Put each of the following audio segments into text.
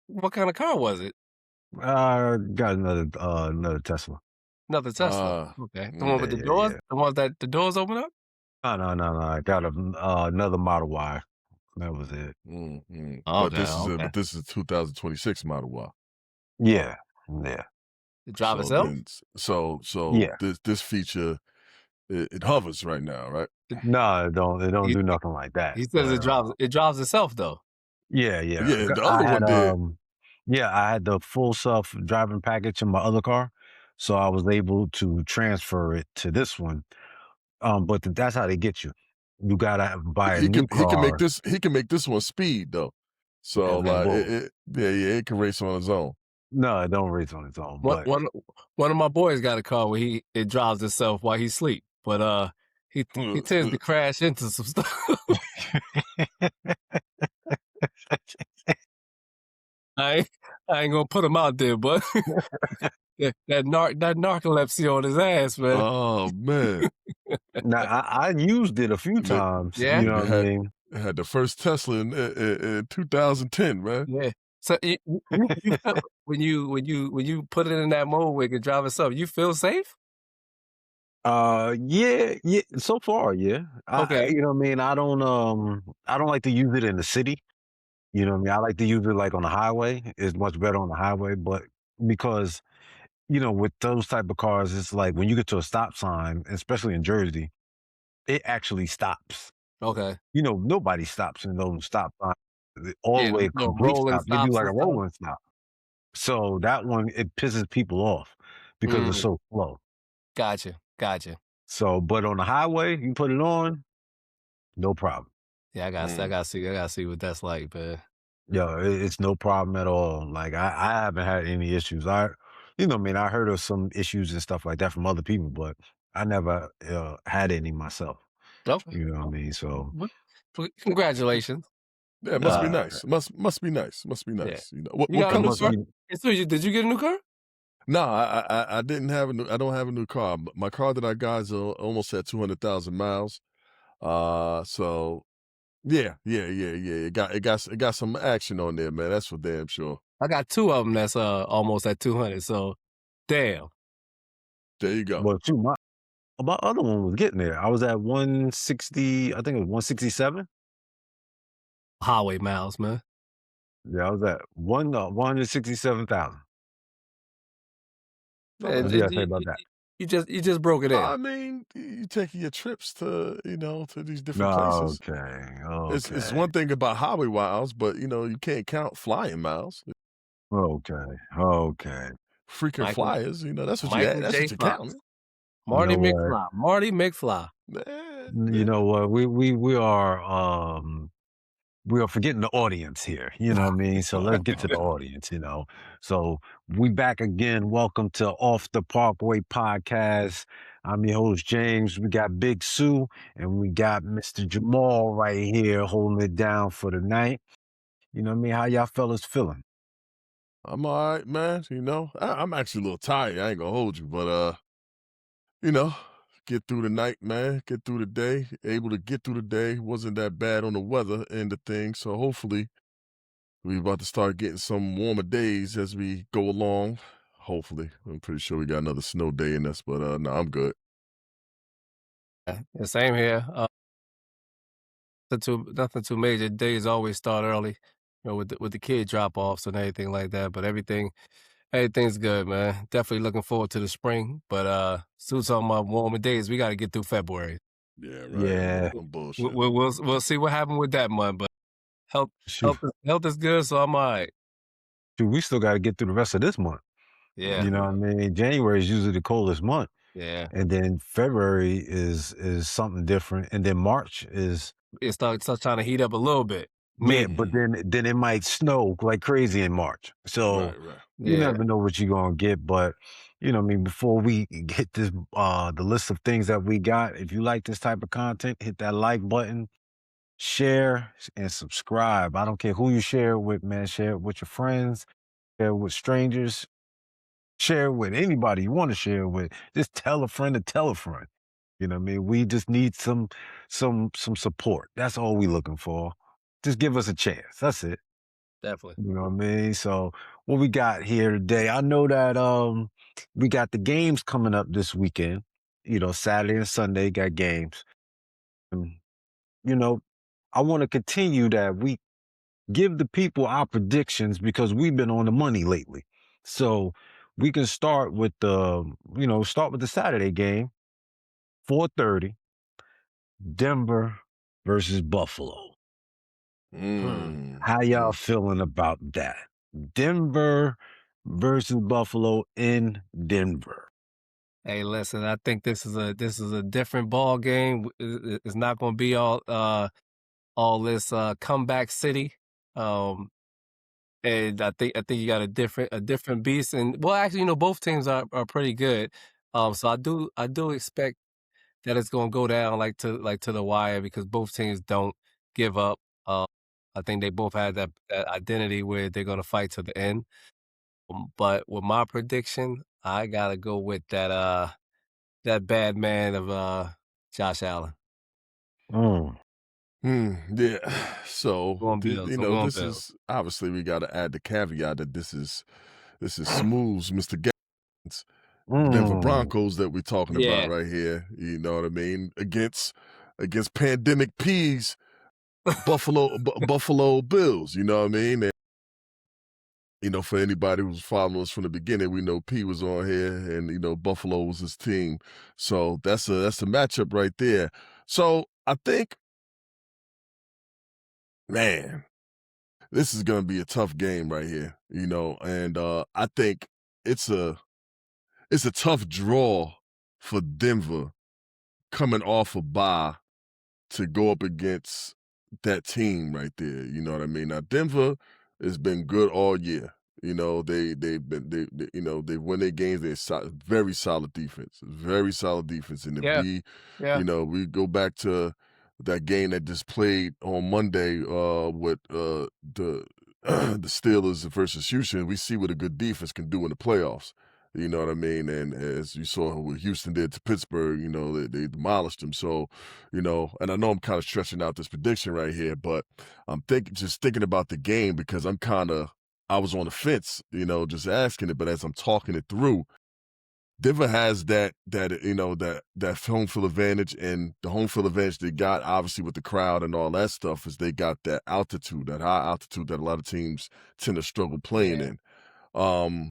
What kind of car was it? Got another Tesla. Another Tesla. Okay. The one with the doors? Yeah. The ones that the doors open up? No. I got another Model Y. That was it. Okay, okay. But this is a 2026 Model Y. Yeah. Yeah. The drive So itself? then, so Yeah. this feature it hovers right now, right? No, it don't He do nothing like that. he says But it drives itself though. yeah. Yeah, the I other one had did. I had the full self driving package in my other car, so I was able to transfer it to this one. But that's how they get you. You gotta buy a new He can make car. this one speed though. So Okay, like well, it can race on its own. no, it don't race on its own. One But one one of my boys got a car where it drives itself while he sleep, but he tends to crash into some stuff. I ain't, I ain't gonna put him out there, but that narcolepsy on his ass, man. Oh man. now I used it a few Nigga, times. Yeah, You know nigga what I mean? had the first Tesla in 2010, man. yeah. So you feel, when you put it in that mode where it can drive itself, you feel safe? Yeah. So far, yeah. Okay. You know what I mean? I don't like to use it in the city. You know what I mean? I like to use it like on the highway. It's much better on the highway, but because with those type of cars, it's like when you get to a stop sign, especially in Jersey, it actually stops. Okay. Nobody stops in those stop signs all the Yeah, way no complete rolling stop. They do stops like and a stuff. rolling stop. So that one, it pisses people off because it's Mm, so slow. gotcha. So, but on the highway, you put it on, no problem. Yeah, I gotta see what that's like, man. Yeah, it's no problem at all. Like I haven't had any issues. I heard of some issues and stuff like that from other people, but I never had any myself. Okay. You know what I Well, mean? So, congratulations. Yeah, it must be Uh, nice. Must be nice. Must be yeah. nice. You What got a it color, new must sir? car? be. And so did you get a new car? No, I didn't have a new. I don't have a new car. My car that I got is almost at 200,000 miles. So it got some action on there, man. That's for damn sure. I got two of them that's almost at 200. So, damn. There you go. Well, shoot, my other one was getting there. I was at 160. I think it was 167. Highway miles, man. Yeah, I was at 167,000. Not And What you bad. gotta say about that? you just broke it in. I mean, you taking your trips to to these different places. Okay, It's okay, one thing about highway miles, but you can't count flying miles. okay. Freaking Michael flyers, that's what you Michael add. That's J. what you Fox. count. You know Marty what? McFly. Marty McFly. You know what? We are forgetting the audience here. You know what I mean? So let's get to the audience. So we back again. Welcome to Off the Parkway podcast. I'm your host, James. We got Big Sue and we got Mr. Jamal right here holding it down for the night. You know what I mean? How y'all fellas feeling? I'm all right, man. I'm actually a little tired. I ain't gonna hold you, but you know, get through the night, man. Get through the day. Able to get through the day. Wasn't that bad on the weather end of things. So hopefully we about to start getting some warmer days as we go along. Hopefully, I'm pretty sure we got another snow day in us, but no, I'm good. Yeah, same here. Nothing too major. Days always start early, with the kid drop offs and everything like that. But everything's good, man. Definitely looking forward to the spring. But still talking about warmer days. We got to get through February. Yeah, right. Yeah, No We'll bullshit. we'll, we'll we'll see what happened with that month. But health shoot. health is good, so I'm all right. Shoot, we still got to get through the rest of this month. Yeah, You know what I mean? January is usually the coldest month. yeah. And then February is something different. And then March is It starts trying to heat up a little bit. yeah, Maybe. but then it might snow like crazy in March. So Right. you Yeah. never know what you're gonna get. But what I mean, before we hit this the list of things that we got, if you like this type of content, hit that like button, share and subscribe. I don't care who you share it with, man. Share it with your friends, share it with strangers, share it with anybody you want to share it with. Just tell a friend to tell a friend. You know what I mean? We just need some support. That's all we looking for. Just give us a chance. That's it. definitely. You know what I mean? So what we got here today? I know that we got the games coming up this weekend. You know, Saturday and Sunday got games. And, you know, I want to continue that. We give the people our predictions because we've been on the money lately. So we can start with the Saturday game, 4:30, Denver versus Buffalo. Mm, How y'all mm. feeling about that? Denver versus Buffalo in Denver. Hey, listen, I think this is a different ball game. It's not going to be all this comeback city. Um, and I think you got a different beast. And well, actually, both teams are pretty good. So I do expect that it's going to go down like to the wire because both teams don't give up. I think they both had that identity where they're going to fight to the end. But with my prediction, I gotta go with that bad man of Josh Allen. Mm, Yeah. So, Going Bills. I'm going this Bills. is obviously we got to add the caveat that this is Smooth's Mr. Gaines, Denver mm. Broncos that we're talking about Yeah. right here. You know what I mean? Against pandemic P's Buffalo Bills. You know what I mean? And, for anybody who's following us from the beginning, we know P was on here, and Buffalo was his team. So that's a matchup right there. So I think, man, this is gonna be a tough game right here. And I think it's a it's a tough draw for Denver coming off a bye to go up against that team right there. You know what I mean? Now Denver has been good all year. They've won their games. Very solid defense, very solid defense. And if Yeah. Yeah. we go back to that game that just played on Monday with the the Steelers versus Houston, we see what a good defense can do in the playoffs. You know what I mean? And as you saw what Houston did to Pittsburgh, they demolished them. So, and I know I'm kind of stretching out this prediction right here, but I'm just thinking about the game because I was on the fence, just asking it, but as I'm talking it through, Denver has that home field advantage, and the home field advantage they got obviously with the crowd and all that stuff is they got that altitude, that high altitude that a lot of teams tend to struggle playing Yeah. in. Um,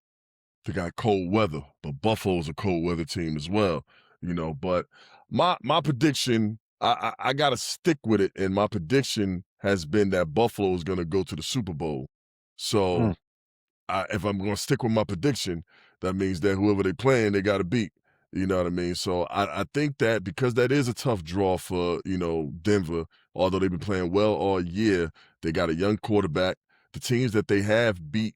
they got cold weather, but Buffalo's a cold weather team as well, But my prediction, I gotta stick with it, and my prediction has been that Buffalo is gonna go to the Super Bowl. So Mm. if I'm gonna stick with my prediction, that means that whoever they playing, they gotta beat. You know what I mean? So I think that because that is a tough draw for, Denver, although they've been playing well all year, they got a young quarterback. The teams that they have beat,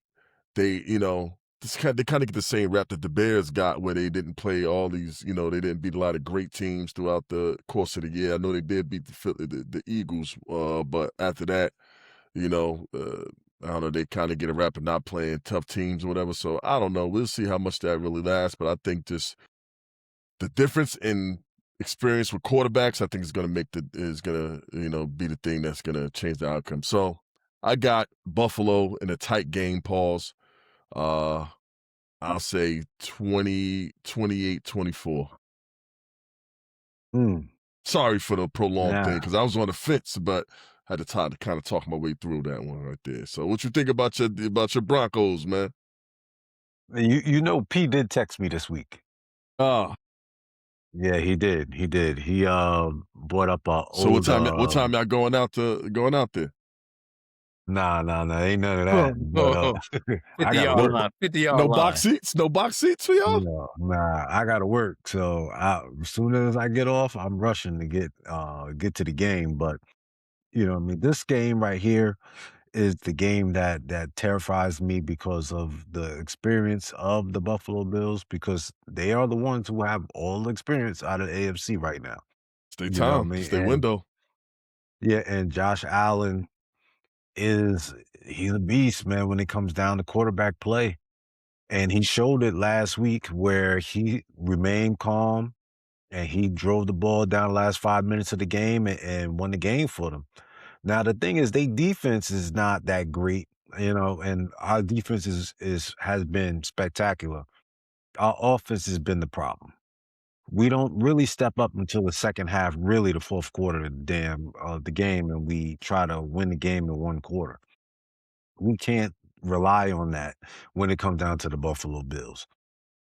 they kind of get the same rap that the Bears got, where they didn't play all these, they didn't beat a lot of great teams throughout the course of the year. I know they did beat the Eagles, but after that, I don't know, they kind of get a rap of not playing tough teams or whatever. So I don't know. We'll see how much that really lasts. But I think just the difference in experience with quarterbacks, I think is gonna be the thing that's gonna change the outcome. So I got Buffalo in a tight game, pause. Uh I'll say 28-24. Mm. Sorry for the prolonged thing, Yeah. because I was on the fence, but I had to time to kind of talk my way through that one right there. So what you think about your Broncos, man? P did text me this week. Ah, Yeah, he did. He did. He brought up a so old what time y'all going out there? nah, ain't none of that. Oh, But oh, oh. I 50 gotta yard No, work. line. 50-yard no box line. seats? No box seats for y'all? No, nah, I gotta work. So as soon as I get off, I'm rushing to get to the game. But I mean, this game right here is the game that terrifies me because of the experience of the Buffalo Bills, because they are the ones who have all the experience out of the AFC right now. Stay You know what I time, mean? stay And window. yeah, and Josh Allen he's a beast, man, when it comes down to quarterback play. And he showed it last week where he remained calm and he drove the ball down the last 5 minutes of the game and won the game for them. Now the thing is, they defense is not that great. and our defense has been spectacular. Our offense has been the problem. We don't really step up until the second half, really the fourth quarter of the game, and we try to win the game in one quarter. We can't rely on that when it comes down to the Buffalo Bills.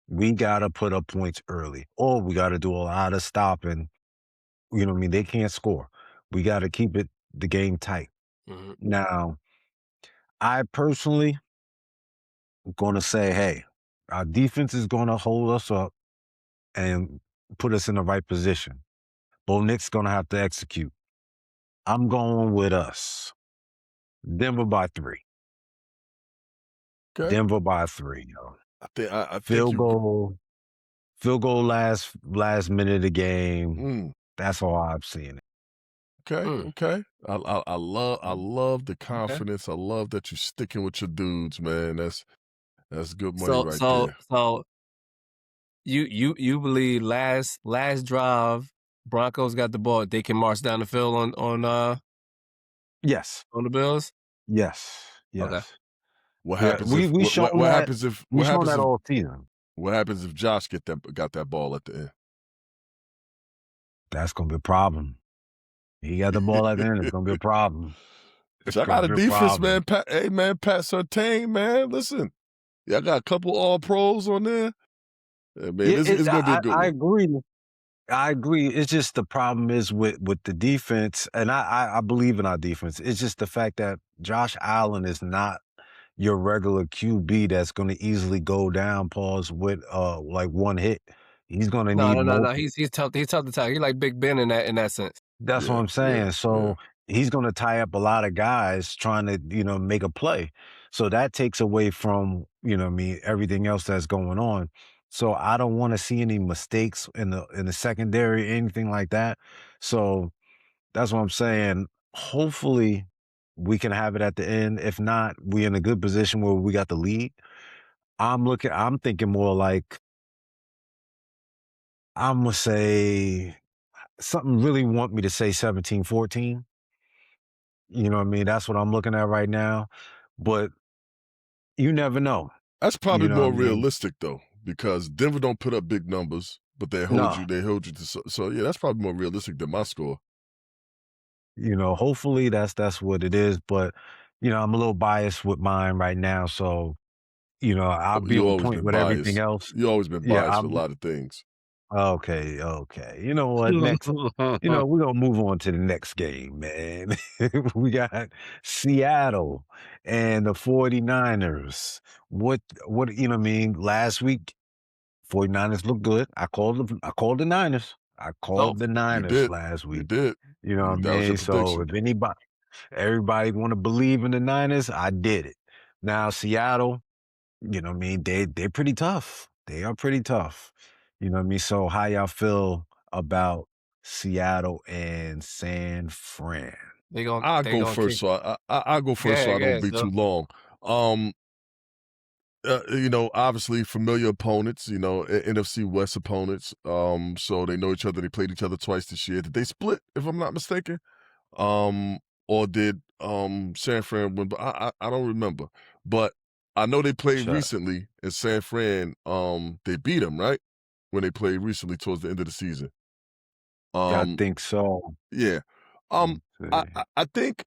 We gotta put up points early, or we gotta do a lot of stopping. They can't score. We gotta keep the game tight. Mhm. Now, I personally gonna say, hey, our defense is gonna hold us up and put us in the right position. Bo Nick's gonna have to execute. I'm going with us. Denver by 3. Okay. Denver by 3, yo. I think Field you. goal, field goal last minute of the game. Mm, That's all I'm seeing. okay. Mm. Okay. I love the Okay. confidence. I love that you're sticking with your dudes, man. That's good money So right so there. so you believe last drive Broncos got the ball, they can march down the field Yes, on the Bills? yes, Okay. yes. What Yeah, happens we if we shown what that happens if we what shown happens that if all season. what happens if Josh got that ball at the That's gonna be a problem. He got the ball at the end. It's end? gonna be a problem. It's Y'all gonna got a be a defense, problem. man. Hey, man, Pat Surtain, man. Listen, y'all got a couple all pros on there. Yeah, man, Yeah, this is gonna be a good I one. agree. I agree. It's just the problem is with the defense, and I believe in our defense. It's just the fact that Josh Allen is not your regular QB that's going to easily go down, pause with like one hit. He's going to No, need no, no, no. multiple. He's tough. He's tough to tackle. He's like Big Ben in that sense. That's what Yeah, I'm yeah, saying. yeah. So he's going to tie up a lot of guys trying to, make a play. So that takes away from, everything else that's going on. So I don't want to see any mistakes in the secondary, anything like that. So that's what I'm saying. Hopefully we can have it at the end. If not, we in a good position where we got the lead. I'm thinking more like I'm gonna say something really want me to say 17-14. You know what I mean? That's what I'm looking at right now. But you never know. That's You probably know what I more mean? realistic though, because Denver don't put up big numbers, but No. they hold you to so yeah, that's probably more realistic than my score. Hopefully that's what it is. But, I'm a little biased with mine right now. So, I'll Oh, be you on always point been with everything biased. else. You always been Yeah, biased for a I'm lot of things. okay, okay. You know what? Next, we're gonna move on to the next game, man. We got Seattle and the 49ers. What you know what I mean? Last week, 49ers looked good. I called the Niners. I So called the You Niners did. last You week. did. You know what I That was your mean? So prediction. if everybody want to believe in the Niners, I did it. Now Seattle, you know what I mean? They're pretty tough. They are pretty tough. You know what I mean? So how y'all feel about Seattle and San Fran? I'll they go gonna first, kick. so I'll go first, so I Go don't ahead, be so too long. Obviously familiar opponents, NFC West opponents. So they know each other. They played each other twice this year. Did they split, if I'm not mistaken? Um, or did San Fran win? But I don't remember. But I know they played Sure. recently, and San Fran they beat them, right, when they played recently towards the end of the season. Yeah, I Um, think so. yeah. Let's I see. I, I think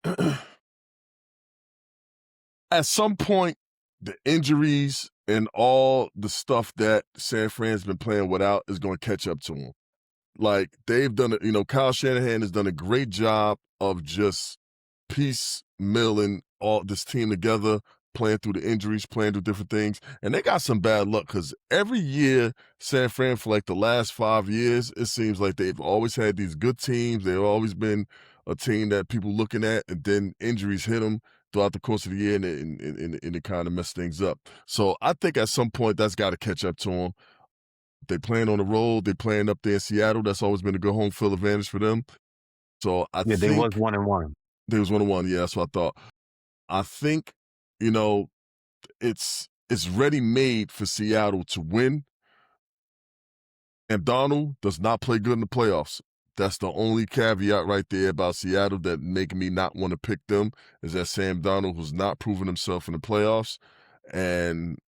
at some point the injuries and all the stuff that San Fran's been playing without is going to catch up to them. Like they've done it, Kyle Shanahan has done a great job of just piecemealing all this team together, playing through the injuries, playing through different things. And they got some bad luck because every year, San Fran, for like the last 5 years, it seems like they've always had these good teams. They've always been a team that people looking at, and then injuries hit them throughout the course of the year, and it kind of mess things up. So I think at some point that's got to catch up to them. They playing on the road. They playing up there in Seattle. That's always been a good home field advantage for them. So I Yeah, they was think 1-1. there was 1-1. Yeah, that's what I thought. I think, you know, it's ready made for Seattle to win. And Donald does not play good in the playoffs. That's the only caveat right there about Seattle that make me not want to pick them is that Sam Darnold was not proving himself in the playoffs. And,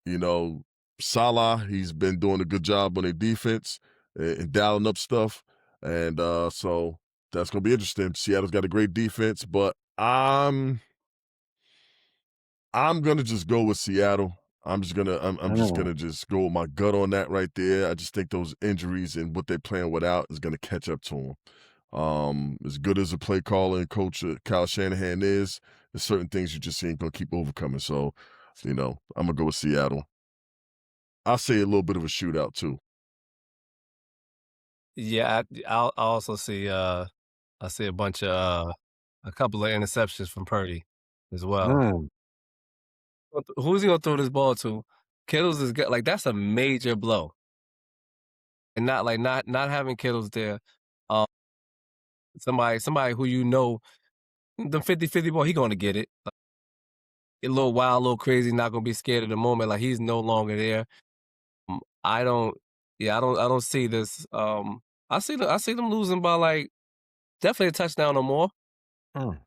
Salah, he's been doing a good job on their defense and dialing up stuff. And so that's going to be interesting. Seattle's got a great defense, but I'm gonna just go with Seattle. I'm just gonna just go with my gut on that right there. I just think those injuries and what they're playing without is gonna catch up to them. As good as a play caller and coach Kyle Shanahan is, there's certain things you just ain't gonna keep overcoming. So, I'm gonna go with Seattle. I'll say a little bit of a shootout too. Yeah, I'll also see. I see a bunch of a couple of interceptions from Purdy as well. Who's he gonna throw this ball to? Kittles is good. Like that's a major blow, and not having Kittles there. Um, somebody who the 50-50 ball, he gonna get it. A little wild, a little crazy, not gonna be scared of the moment. Like he's no longer there. I don't. Yeah, I don't see this. I see them losing by like definitely a touchdown or more. Mm.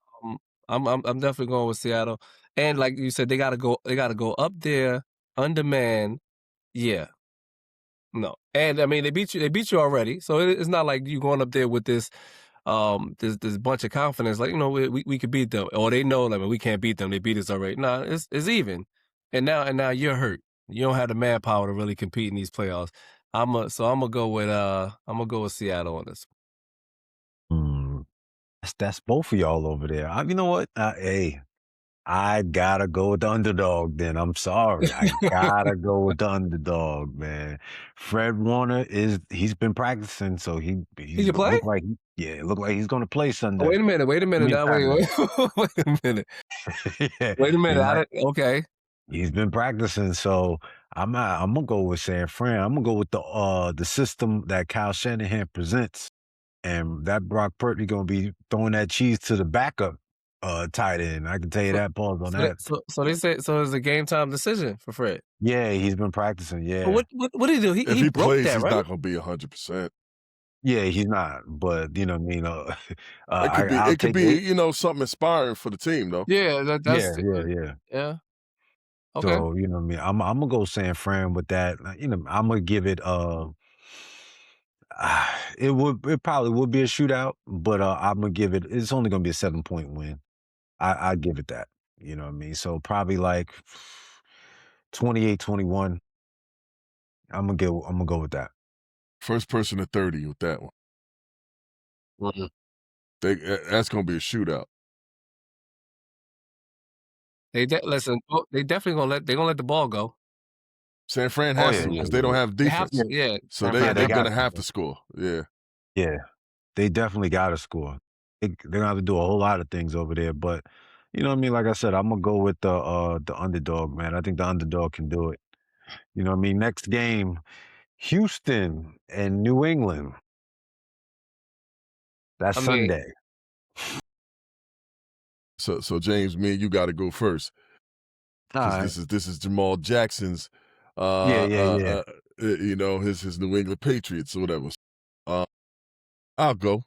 I'm definitely going with Seattle. And like you said, they gotta go up there undermanned. Yeah. No. And I mean they beat you already. So it's not like you going up there with this this bunch of confidence, like, we could beat them. Or they know like we can't beat them. They beat us already. Nah, it's even. And now you're hurt. You don't have the manpower to really compete in these playoffs. I'm gonna go with Seattle on this. That's both of y'all over there. You know what? Hey, I gotta go with the underdog then. I'm sorry. I gotta go with the underdog, man. Fred Warner he's been practicing, so He can play? It look like he's gonna play Sunday. Wait a minute. I mean, Now, wait a minute. yeah, Wait a minute. Okay. he's been practicing, so I'm gonna go with San Fran. I'm gonna go with the system that Kyle Shanahan presents. And that Brock Purdy gonna be throwing that cheese to the backup tight end. I can tell you So that. Pause on so, that. they say it's a game time decision for Fred. Yeah, he's been practicing. But Yeah, what did he do? If He he broke plays, that, he's right? not gonna be 100%. yeah, he's not. But you know, what I mean, It I'll could take be, it. something inspiring for the team though. Yeah, Yeah, that's yeah. yeah. Okay. So you know, what I mean, I'm gonna go San Fran with that. I'm gonna give it. It probably would be a shootout, but I'm gonna give it. It's only gonna be a 7-point win. I give it that. You know what I mean? So probably like 28-21. I'm gonna go with that. First person to 30 with that one. Mhm. That's gonna be a shootout. Listen. They definitely gonna let the ball go. San Fran Oh has yeah, to yeah, because they don't yeah, have They have defense. to. Yeah. So yeah. They they're got gonna have to. to score. Yeah. Yeah, they definitely got to score. They're gonna have to do a whole lot of things over there, but you know what I mean. Like I said, I'm gonna go with the underdog, man. I think the underdog can do it. You know what I mean. Next game, Houston and New England. That's I mean, Sunday. So James, me and you got to go first All because right. this is Jamal Jackson's, Yeah, yeah, yeah. his New England Patriots or whatever. Uh, I'll go.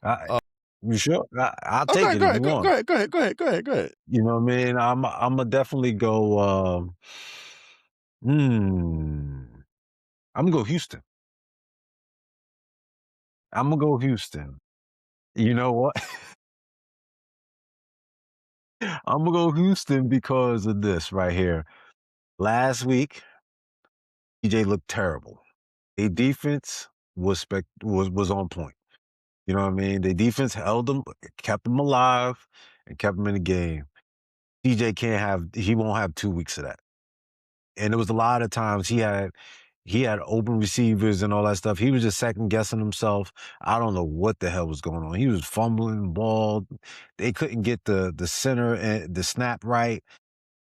You sure? I'll Oh, take it go if you ahead, go want. ahead, go ahead, go ahead, go ahead, go ahead. You know what I mean? I'm gonna definitely go. I'm gonna go Houston. I'm gonna go Houston. You know what? I'm gonna go Houston because of this right here. Last week, DJ looked terrible. A defense was on point. You know what I mean? The defense held them, kept them alive, and kept them in the game. DJ he won't have 2 weeks of that. And there was a lot of times he had open receivers and all that stuff. He was just second guessing himself. I don't know what the hell was going on. He was fumbling the ball. They couldn't get the center and the snap right.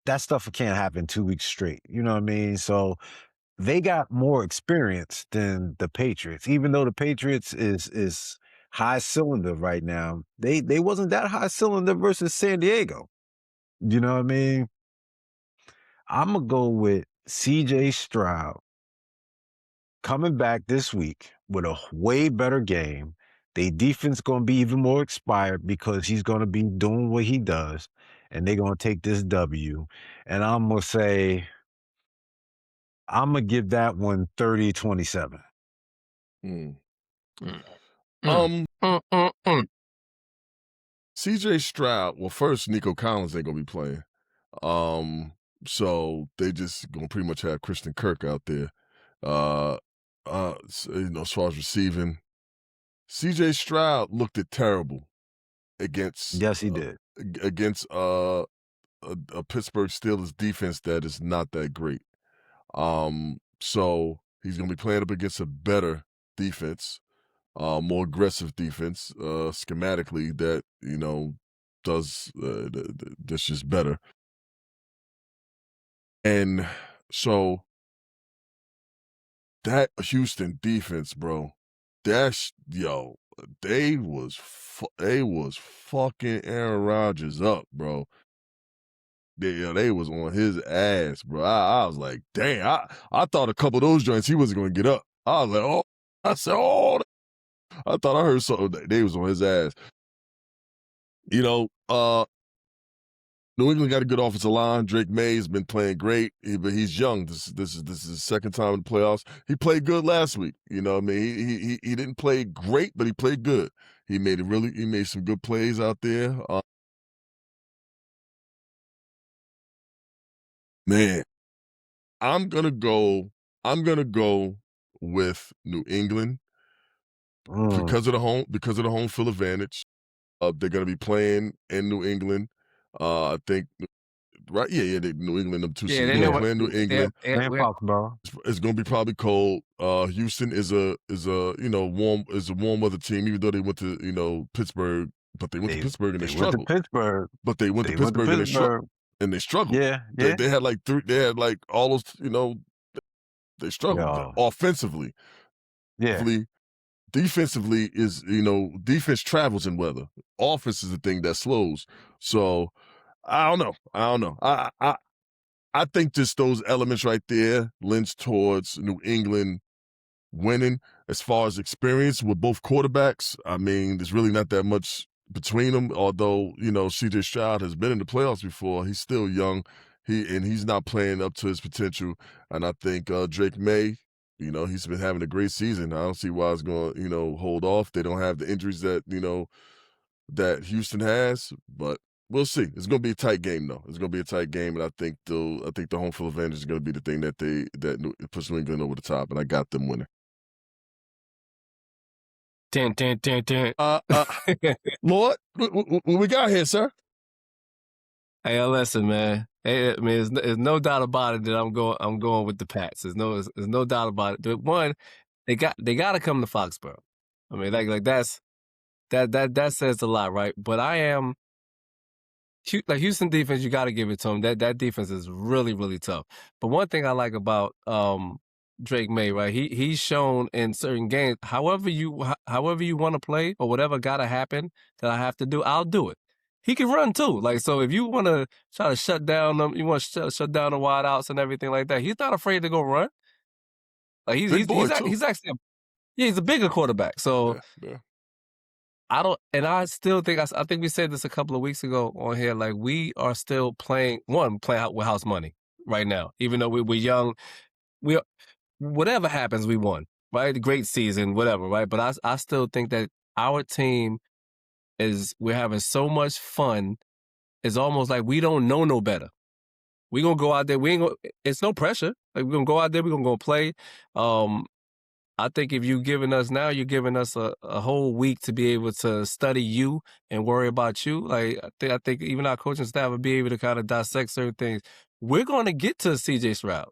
That stuff can't happen 2 weeks straight. You know what I mean? So they got more experience than the Patriots. Even though the Patriots is high cylinder right now, they wasn't that high cylinder versus San Diego. You know what I mean? I'm gonna go with CJ Stroud coming back this week with a way better game They defense gonna be even more expired because he's gonna be doing what he does, and they're gonna take this W. And I'm gonna say, I'm gonna give that one 30-27. Mm. Mm. Um, Mm. C.J. Stroud. Well, first, Nico Collins ain't gonna be playing. So they just gonna pretty much have Christian Kirk out there. As far as receiving, C.J. Stroud looked it terrible against Yes, he did. against a Pittsburgh Steelers defense that is not that great. So he's gonna be playing up against a better defense, more aggressive defense, schematically that does that's just better. And so that Houston defense, bro, they was fucking Aaron Rodgers up, bro. They was on his ass, bro. I was like, damn, I thought a couple of those joints he wasn't gonna get up. I was like, oh, I said, oh, I thought I heard something. They was on his ass. New England got a good offensive line. Drake May's been playing great, but he's young. This is his second time in the playoffs. He played good last week. You know what I mean? He didn't play great, but he played good. He made some good plays out there. Man, I'm gonna go with New England because of the home field advantage. They're gonna be playing in New England. I think right, New England, them two Yeah, seeds. they They're know playing New England. And Foxborough. It's gonna be probably cold. Houston is a warm weather team, even though they went to Pittsburgh, but they went to Pittsburgh and they struggled. But they went to Pittsburgh and they struggled. Yeah. They had like all those, they struggled offensively. Yeah. Defensively is, defense travels in weather. Offense is the thing that slows. So I don't know. I think just those elements right there lends towards New England winning. As far as experience with both quarterbacks, I mean, there's really not that much between them. Although C.J. Stroud has been in the playoffs before, he's still young. He's not playing up to his potential. And I think Drake May, he's been having a great season. I don't see why it's going to hold off. They don't have the injuries that that Houston has, but we'll see. It's going to be a tight game, though. It's going to be a tight game, and I think the home field advantage is going to be the thing that puts New England over the top, and I got them winning. Dun. Lord, what we got here, sir? Hey, listen, man. Hey, I mean, there's no doubt about it that I'm going with the Pats. There's no doubt about it. But one, they got to come to Foxborough. I mean, like that says a lot, right? But I am like Houston defense. You got to give it to them. That defense is really, really tough. But one thing I like about Drake May, right? He's shown in certain games, however you want to play or whatever got to happen that I have to do, I'll do it. He can run too. Like, so if you want to try to shut down them, you want to shut down the wide outs and everything like that, he's not afraid to go run. Like he's actually he's a bigger quarterback. So yeah. I still think I think we said this a couple of weeks ago on here. Like, we are still playing out with house money right now, even though we're young. Whatever happens, we won, right? Great season, whatever, right? But I still think that our team we're having so much fun. It's almost like we don't know no better. We're going to go out there. It's no pressure. Like, we're going to go out there. We're going to go play. I think if you're giving us a whole week to be able to study you and worry about you. Like, I think even our coaching staff will be able to kind of dissect certain things. We're going to get to C.J. Stroud.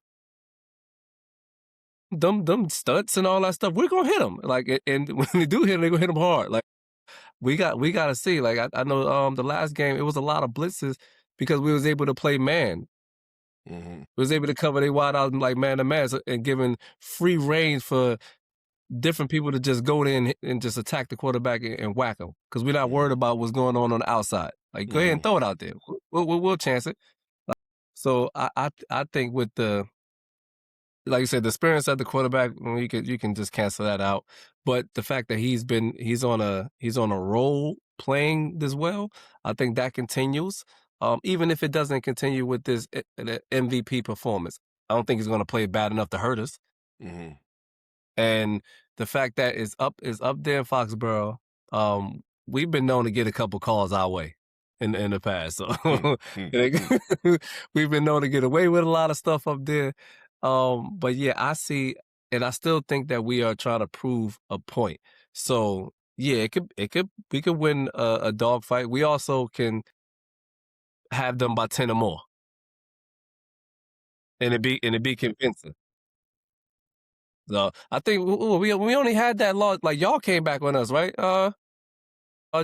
Them stunts and all that stuff, we're going to hit them. Like, and when they do hit them, they're going to hit them hard. Like, we got to see. Like, I know the last game, it was a lot of blitzes because we was able to play man. Mm-hmm. We was able to cover their wide out like man to man and giving free range for different people to just go in and just attack the quarterback and whack them because we're not worried about what's going on the outside. Like, go ahead and throw it out there. We'll chance it. So I think with the like you said, the experience at the quarterback, you can just cancel that out. But the fact that he's on a roll playing this well, I think that continues. Even if it doesn't continue with this MVP performance, I don't think he's going to play bad enough to hurt us. Mhm. And the fact that is up there in Foxborough, we've been known to get a couple calls our way in the past. So Hmm, hmm, hmm. we've been known to get away with a lot of stuff up there. But yeah, I see, and I still think that we are trying to prove a point. So yeah, we could win a dogfight. We also can have them by 10 or more, and it be convincing. So I think we only had that loss. Like y'all came back on us, right?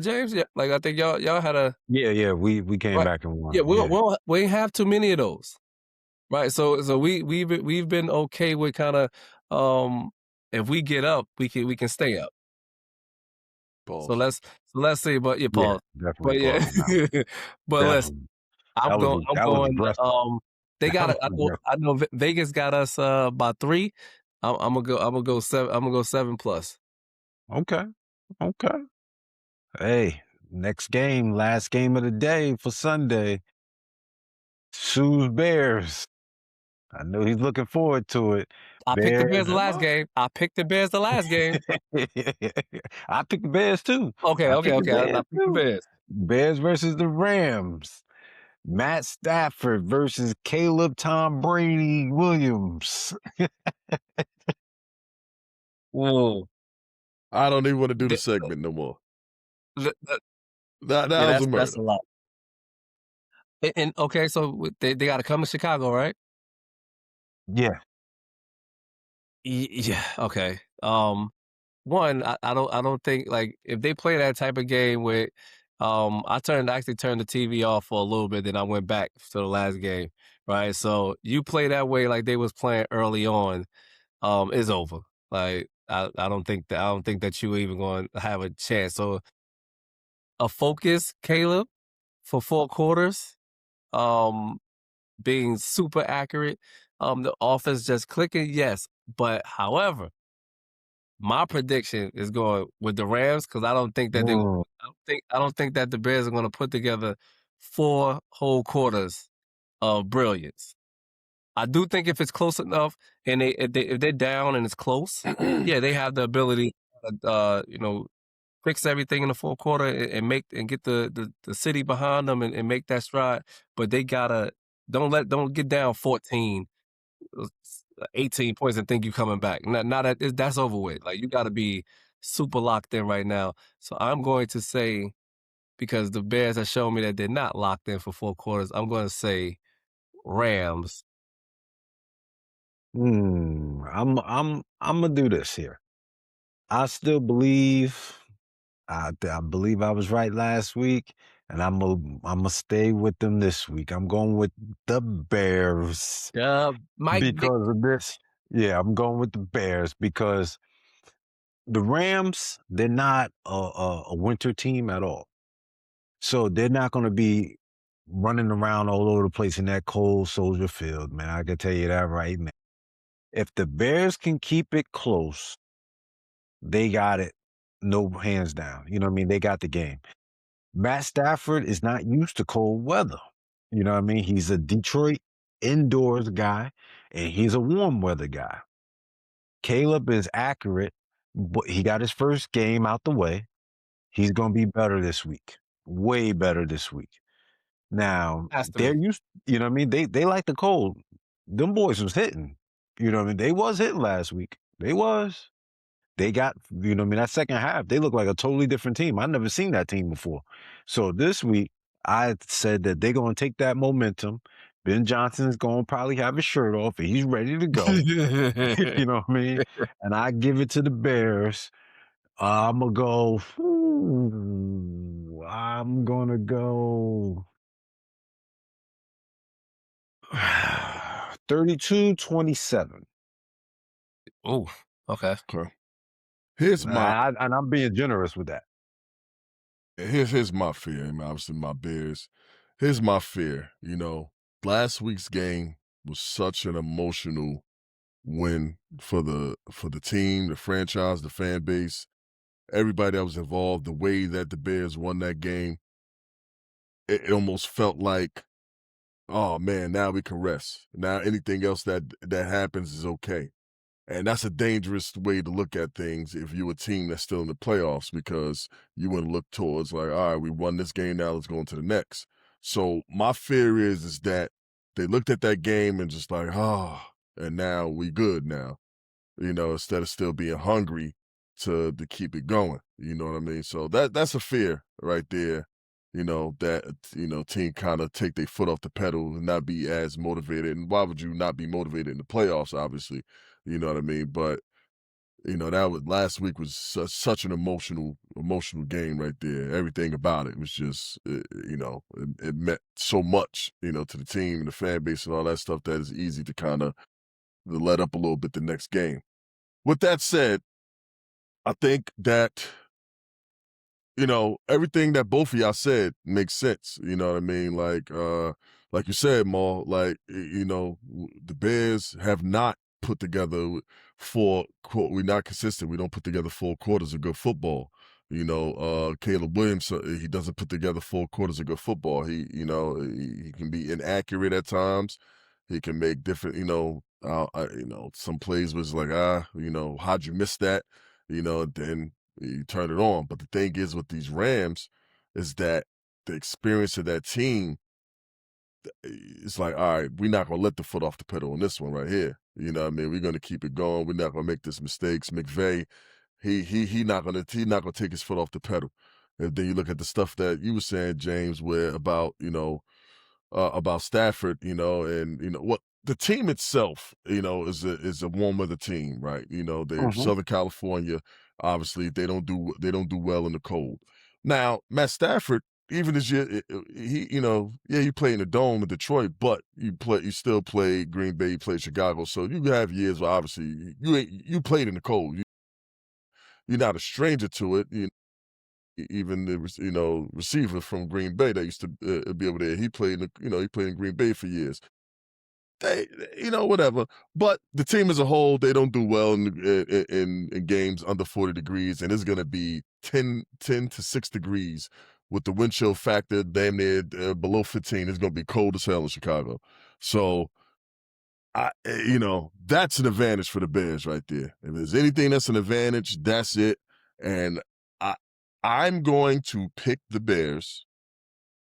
James, yeah. Like I think y'all had a Yeah, we came right. back and Yeah, won. Yeah. we ain't have too many of those, right? So we've been okay with kind of if we get up, we can stay up. So Pause. let's see. But yeah, Yeah, Paul. definitely But yeah, pause now. but listen, Definitely. I'm That was going. aggressive. They That got was it. aggressive. I know Vegas got us by 3. I'm gonna go 7. I'm gonna go 7+. Okay. Okay. Hey, next game, last game of the day for Sunday. Sue's Bears. I know he's looking forward to it. I picked the Bears Bears. the last Am game. I picked the Bears the last game. I picked the Bears too. Okay, I okay, picked the okay. I Bears picked the too. Bears. Bears versus the Rams. Matt Stafford versus Caleb Tom Brady Williams. Whoa. I don't even wanna do the The, segment no more. the, That yeah, was a that's murder. a lot. And okay, so they got to come to Chicago, right? Yeah. Yeah. Okay. One, I don't think like if they play that type of game with, actually turned the TV off for a little bit, then I went back to the last game, right? So you play that way like they was playing early on, is over. Like I don't think that you even going to have a chance. So a focus, Caleb, for 4 quarters, um, being super accurate, the offense just clicking, yes. But however, my prediction is going with the Rams because Mm. I don't think that the Bears are going to put together 4 whole quarters of brilliance. I do think if it's close enough and if they're down and it's close, yeah, they have the ability, fix everything in the 4th quarter and make and get the city behind them and make that stride. But they gotta don't get down 14, 18 points and think you coming back. Not that that's over with. Like you got to be super locked in right now. So I'm going to say because the Bears have shown me that they're not locked in for 4 quarters. I'm going to say Rams. I'm gonna do this here. I still believe I believe I was right last week, and I'm gonna stay with them this week. I'm going with the Bears Mike Vick. because of this. Yeah, I'm going with the Bears because the Rams, they're not a winter team at all. So they're not going to be running around all over the place in that cold Soldier Field, man. I can tell you that right now. If the Bears can keep it close, they got it. No hands down. You know what I mean? They got the game. Matt Stafford is not used to cold weather. You know what I mean? He's a Detroit indoors guy and he's a warm weather guy. Caleb is accurate, but he got his first game out the way. He's going to be better this week. Way better this week. Now, Has to they're be. used, you know what I mean? They like the cold. Them boys was hitting. You know what I mean? They was hitting last week. They was. They got, you know what I mean? That second half, they look like a totally different team. I never seen that team before. So this week, I said that they're going to take that momentum. Ben Johnson's going to probably have his shirt off and he's ready to go. You know what I mean? And I give it to the Bears. I'm going to go, I'm going to go 32-27. Oh, okay. Okay. Here's my And I'm being generous with that. here's my fear. I mean, obviously my Bears. Here's my fear. Last week's game was such an emotional win for the team, the franchise, the fan base, everybody that was involved. The way that the Bears won that game, it almost felt like, oh man, now we can rest. Now anything else that happens is okay. And that's a dangerous way to look at things if you're a team that's still in the playoffs, because you want to look towards like, all right, we won this game, now let's go into the next. So my fear is that they looked at that game and just like, and now we good now, instead of still being hungry to keep it going. You know what I mean? So that's a fear right there. That team kind of take their foot off the pedal and not be as motivated. And why would you not be motivated in the playoffs? Obviously, you know what I mean. But that was last week was such an emotional game right there. Everything about it was just it meant so much to the team and the fan base and all that stuff that is easy to kind of let up a little bit the next game. With that said, I think that everything that both of y'all said makes sense. You know what I mean? Like you said, Maul, the Bears have not put together we're not consistent. We don't put together 4 quarters of good football. Caleb Williams, he doesn't put together 4 quarters of good football. He can be inaccurate at times. He can make different, some plays was like, how'd you miss that? Then you turn it on. But the thing is with these Rams is that the experience of that team, it's like, all right, we're not going to let the foot off the pedal on this one right here. You know what I mean? We're going to keep it going. We're not going to make this mistakes. McVay, he not going to take his foot off the pedal. And then you look at the stuff that you were saying, James, about Stafford, and what the team itself, is a warm weather team, right? They're Southern California. Obviously, they don't do well in the cold. Now, Matt Stafford, even this year, he played in the Dome in Detroit, but you still play Green Bay, you play Chicago, so you have years where obviously you played in the cold. You're not a stranger to it. Even the receiver from Green Bay that used to be over there, he played in Green Bay for years. They, whatever. But the team as a whole, they don't do well in games under 40 degrees, and it's going to be 10 to 6 degrees with the wind chill factor damn near below 15. It's going to be cold as hell in Chicago. So, that's an advantage for the Bears right there. If there's anything that's an advantage, that's it. And I'm going to pick the Bears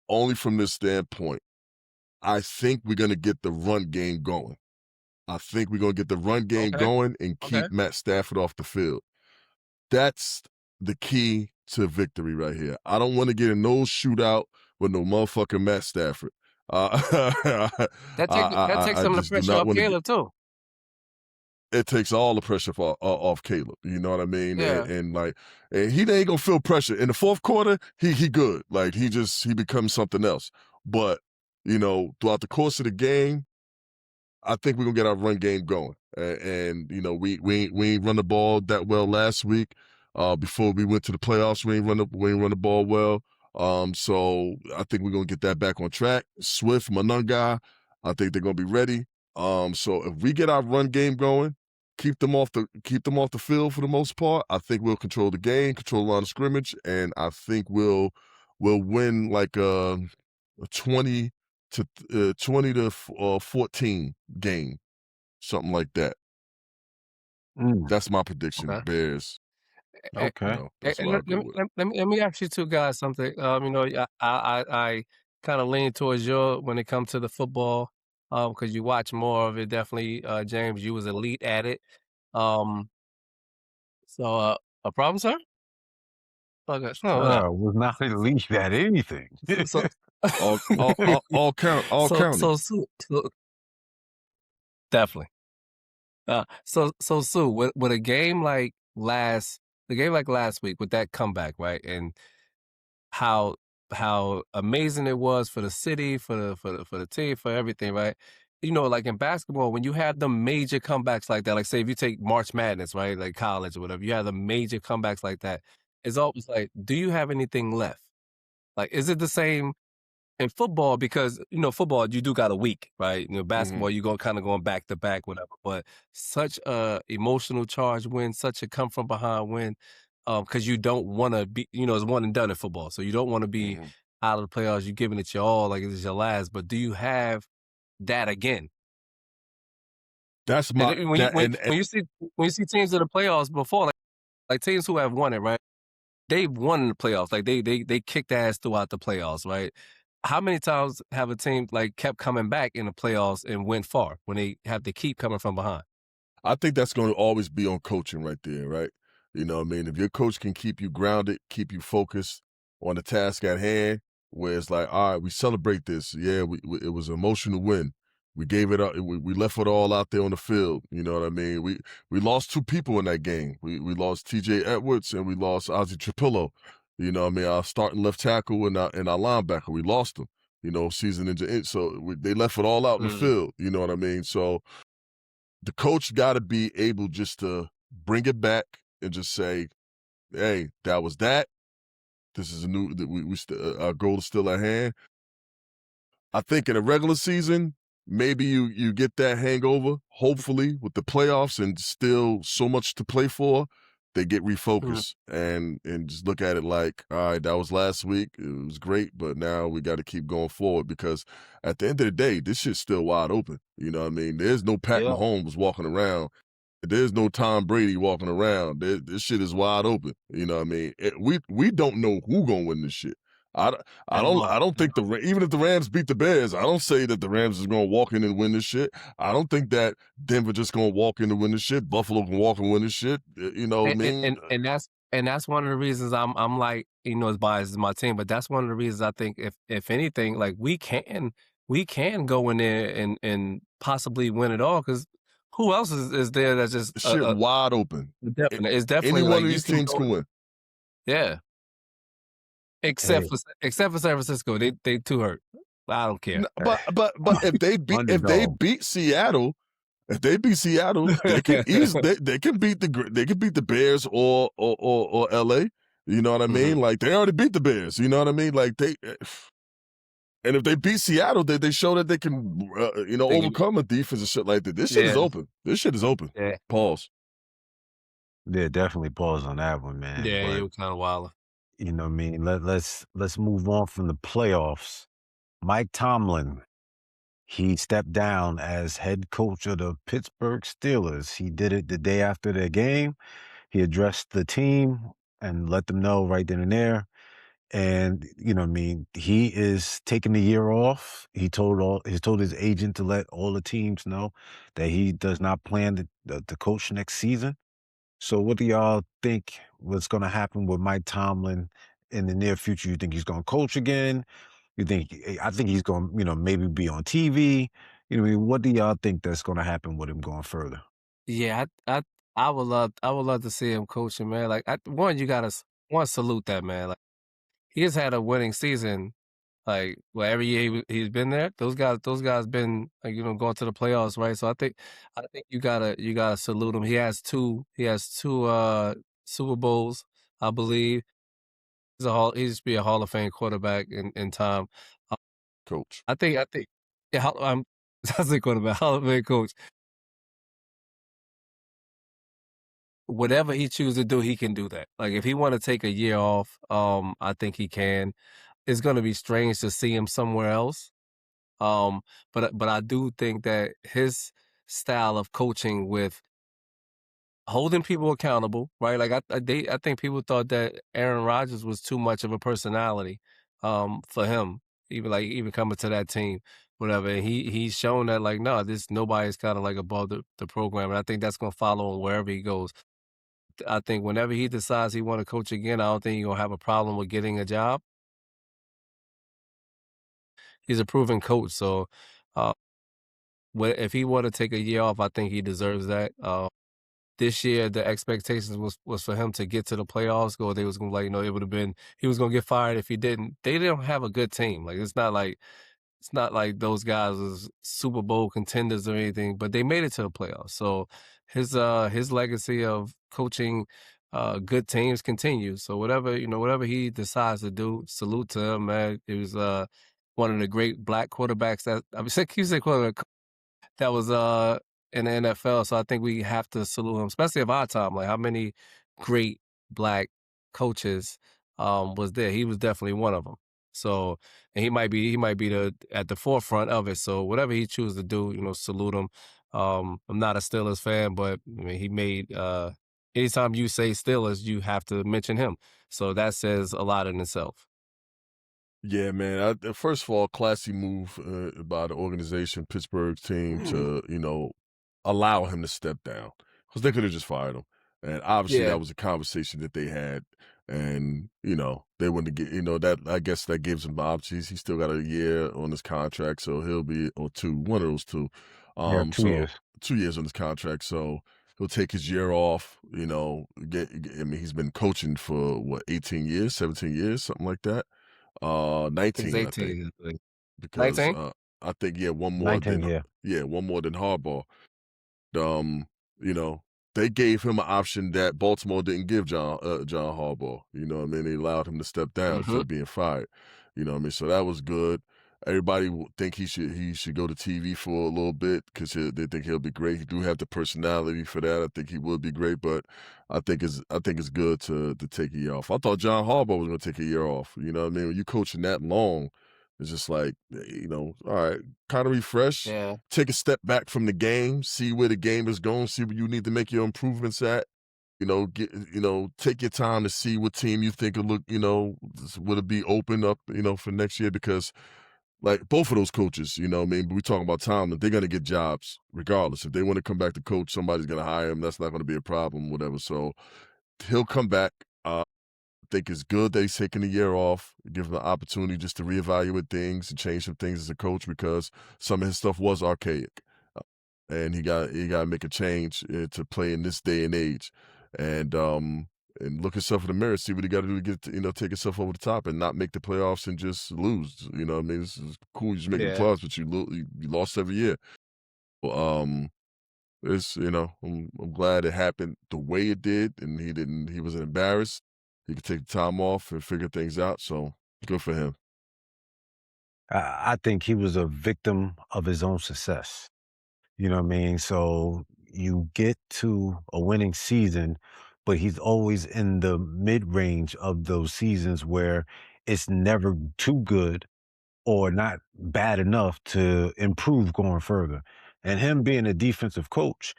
only from this standpoint. I think we're going to get the run game going. I think we're going to get the run game going and keep Matt Stafford off the field. That's the key to victory right here. I don't want to get in no shootout with no motherfucking Matt Stafford. That takes some of the pressure off Caleb, too. It takes all the pressure off Caleb. You know what I mean? Yeah. And he ain't gonna feel pressure in the fourth quarter. He good. Like he becomes something else. But throughout the course of the game, I think we're gonna get our run game going. And we ain't run the ball that well last week. Before we went to the playoffs, we ain't run the ball well. So I think we're gonna get that back on track. Swift, Manunga, I think they're gonna be ready. So if we get our run game going, keep them off the field for the most part, I think we'll control the game, control the line of scrimmage, and I think we'll win like a 20 to 14 game, something like that. That's my prediction. Okay. Bears. Okay. That's what I go with. Let me ask you two guys something. I kind of lean towards when it comes to the football, because you watch more of it. Definitely, James, you was elite at it. So a problem, sir? Okay, Was not elite at anything. so all county. So definitely. So Sue, with a game like last week with that comeback, right, and how amazing it was for the city, for the team, for everything, right? Like in basketball, when you have the major comebacks like that, like say if you take March Madness, right, like college or whatever, you have the major comebacks like that. It's always like, do you have anything left? Like, is it the same in football, because football you do got a week, right? Basketball you go kind of going back to back, whatever. But such a emotional charge win, such a come from behind win, because you don't want to be, it's one and done in football, so you don't want to be out of the playoffs. You're giving it your all, like it's your last. But do you have that again? That's my And when that and you see teams in the playoffs before, like teams who have won it, right? They've won in the playoffs. Like they kicked ass throughout the playoffs, right? How many times have a team like kept coming back in the playoffs and went far when they have to keep coming from behind? I think that's going to always be on coaching right there, right? You know what I mean? If your coach can keep you grounded, keep you focused on the task at hand, where it's like, all right, we celebrate this. Yeah, it was an emotional win. We gave it up. We left it all out there on the field. You know what I mean? We lost two people in that game. We lost T.J. Edwards and we lost Ozzie Trapillo. You know what I mean? Our starting left tackle and our linebacker. We lost them. Season into so they left it all out in the field. You know what I mean? So the coach got to be able just to bring it back and just say, "Hey, that was that. This is a new. Our goal is still at hand." I think in a regular season, maybe you get that hangover. Hopefully, with the playoffs and still so much to play for, they get refocused and just look at it like, all right, that was last week. It was great, but now we got to keep going forward because at the end of the day, this shit's still wide open. You know what I mean? There's no Pat Yeah. Mahomes walking around. There's no Tom Brady walking around. This shit is wide open. You know what I mean? We don't know who gonna win this shit. I, At all. I don't think even if the Rams beat the Bears, I don't say that the Rams is gonna walk in and win this shit. I don't think that Denver just gonna walk in and win this shit. Buffalo can walk and win this shit. You know what I mean? And that's one of the reasons I'm like, as biased as my team, but that's one of the reasons I think if anything, like we can go in there and possibly win it all, because who else is there that's just Shit wide open. it's definitely Any like one of you these can teams can win. Yeah. Except for San Francisco, they too hurt. I don't care. But if they Underdog. beat Seattle, they can easily they can beat the Bears or LA. You know what I mean? Like they already beat the Bears. You know what I mean? Like and if they beat Seattle, they show that they can overcome a defense and shit like that. This shit is open. This shit is open. Yeah. Pause. Yeah, definitely pause on that one, man. Yeah, But it was kind of wild. you know what I mean? Let's move on from the playoffs. Mike Tomlin, he stepped down as head coach of the Pittsburgh Steelers. He did it the day after their game. He addressed the team and let them know right then and there. And you know what I mean, he is taking the year off. He told his agent to let all the teams know that he does not plan to coach next season. So what do y'all think what's going to happen with Mike Tomlin in the near future? You think he's going to coach again? I think he's going to, maybe be on TV. What do y'all think that's going to happen with him going further? Yeah, I would love to see him coaching, man. Like you gotta salute that man. Like he has had a winning season. Like every year he's been there. Those guys been like going to the playoffs, right? So I think you gotta salute him. He has two Super Bowls, I believe. He used to be a Hall of Fame quarterback in time. Coach. I think yeah, I say quarterback, Hall of Fame coach. Whatever he chooses to do, he can do that. Like if he want to take a year off, I think he can. It's going to be strange to see him somewhere else. But I do think that his style of coaching with holding people accountable, right? Like I think people thought that Aaron Rodgers was too much of a personality, for him, even coming to that team, whatever. And he's shown that like no, nobody's kind of like above the program, and I think that's gonna follow him wherever he goes. I think whenever he decides he want to coach again, I don't think he's gonna have a problem with getting a job. He's a proven coach, so uh, if he were to take a year off, I think he deserves that. This year, the expectations was for him to get to the playoffs. Go, they was gonna it would have been he was gonna get fired if he didn't. They didn't have a good team. Like it's not like those guys was Super Bowl contenders or anything, but they made it to the playoffs. So his legacy of coaching good teams continues. So whatever he decides to do, salute to him, man. It was one of the great black quarterbacks that I mean, you say quarterback that was in the NFL. So I think we have to salute him, especially of our time. Like how many great black coaches was there? He was definitely one of them. So and he might be at the forefront of it. So whatever he chooses to do, salute him. I'm not a Steelers fan, but I mean, he made anytime you say Steelers, you have to mention him. So that says a lot in itself. Yeah, man. First of all, classy move by the organization, Pittsburgh's team, to allow him to step down because they could have just fired him. And obviously, Yeah, that was a conversation that they had, and they wouldn't get that. I guess that gives him the options. He's still got a year on his contract, so he'll be or two, one of those two. Yeah, 2 years. So 2 years on his contract, so he'll take his year off. I mean, he's been coaching for what 18 years, 17 years, something like that. I think it's 19, I think, 18. I think. because 19? I think one more 19, than yeah. Harbaugh. Um, you know, they gave him an option that Baltimore didn't give John Harbaugh. You know what I mean? They allowed him to step down instead Mhm. of being fired. You know what I mean? So that was good. Everybody think he should go to TV for a little bit because they think he'll be great. He do have the personality for that. I think he would be great, but I think it's good to take a year off. I thought John Harbaugh was going to take a year off. You know what I mean? When you coaching that long, it's just like all right, kind of refresh, Yeah. take a step back from the game, see where the game is going, see where you need to make your improvements at. Take your time to see what team you think will look, would it be open up, for next year because like both of those coaches, I mean, we talking about Tomlin, they're gonna get jobs regardless. If they want to come back to coach, somebody's gonna hire him. That's not gonna be a problem, whatever. So he'll come back. Think it's good that he's taking a year off, give him the opportunity just to reevaluate things and change some things as a coach because some of his stuff was archaic, and he got to make a change to play in this day and age, and look himself in the mirror, see what he got to do to get take himself over the top and not make the playoffs and just lose. You know what I mean? This is cool. You just making the Yeah. playoffs, but you lost every year. Well, I'm glad it happened the way it did, and he wasn't embarrassed. He could take the time off and figure things out. So good for him. I think he was a victim of his own success. You know what I mean? So you get to a winning season, but he's always in the mid range of those seasons where it's never too good or not bad enough to improve going further. And him being a defensive coach,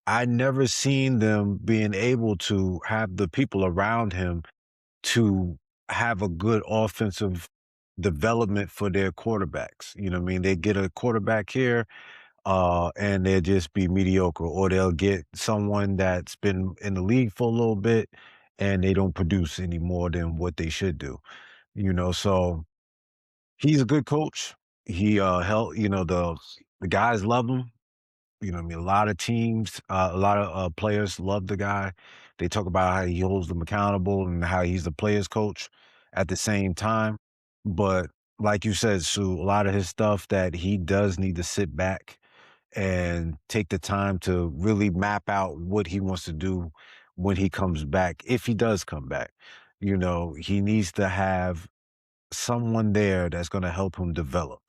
I never seen them being able to have the people around him to have a good offensive development for their quarterbacks. You know what I mean? They get a quarterback here, and they'll just be mediocre, or they'll get someone that's been in the league for a little bit and they don't produce any more than what they should do. So he's a good coach. He helped, the guys love him. I mean, a lot of teams, a lot of players love the guy. They talk about how he holds them accountable and how he's the players' coach at the same time. But like you said, Sue, a lot of his stuff that he does need to sit back and take the time to really map out what he wants to do when he comes back, if he does come back. He needs to have someone there that's going to help him develop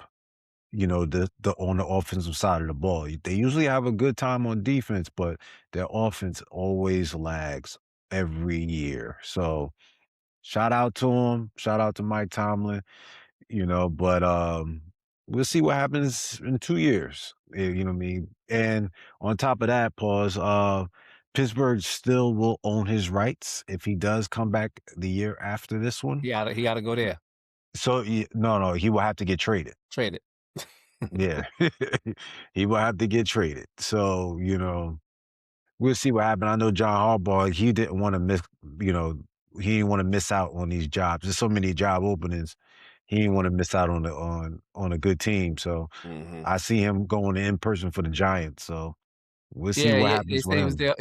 the on the offensive side of the ball. They usually have a good time on defense, but their offense always lags every year. So shout out to him. Shout out to Mike Tomlin, but we'll see what happens in 2 years. You know what I mean? And on top of that, pause, Pittsburgh still will own his rights if he does come back the year after this one. He gotta go there. So no, he will have to get traded. Trade it. Yeah. He will have to get traded. So, we'll see what happens. I know John Harbaugh, he didn't want to you know, he didn't want to miss out on these jobs. There's so many job openings. He didn't want to miss out on a good team. So Hmm. I see him going in person for the Giants. So we'll see Yeah, what yeah, they happens say with he was him. there.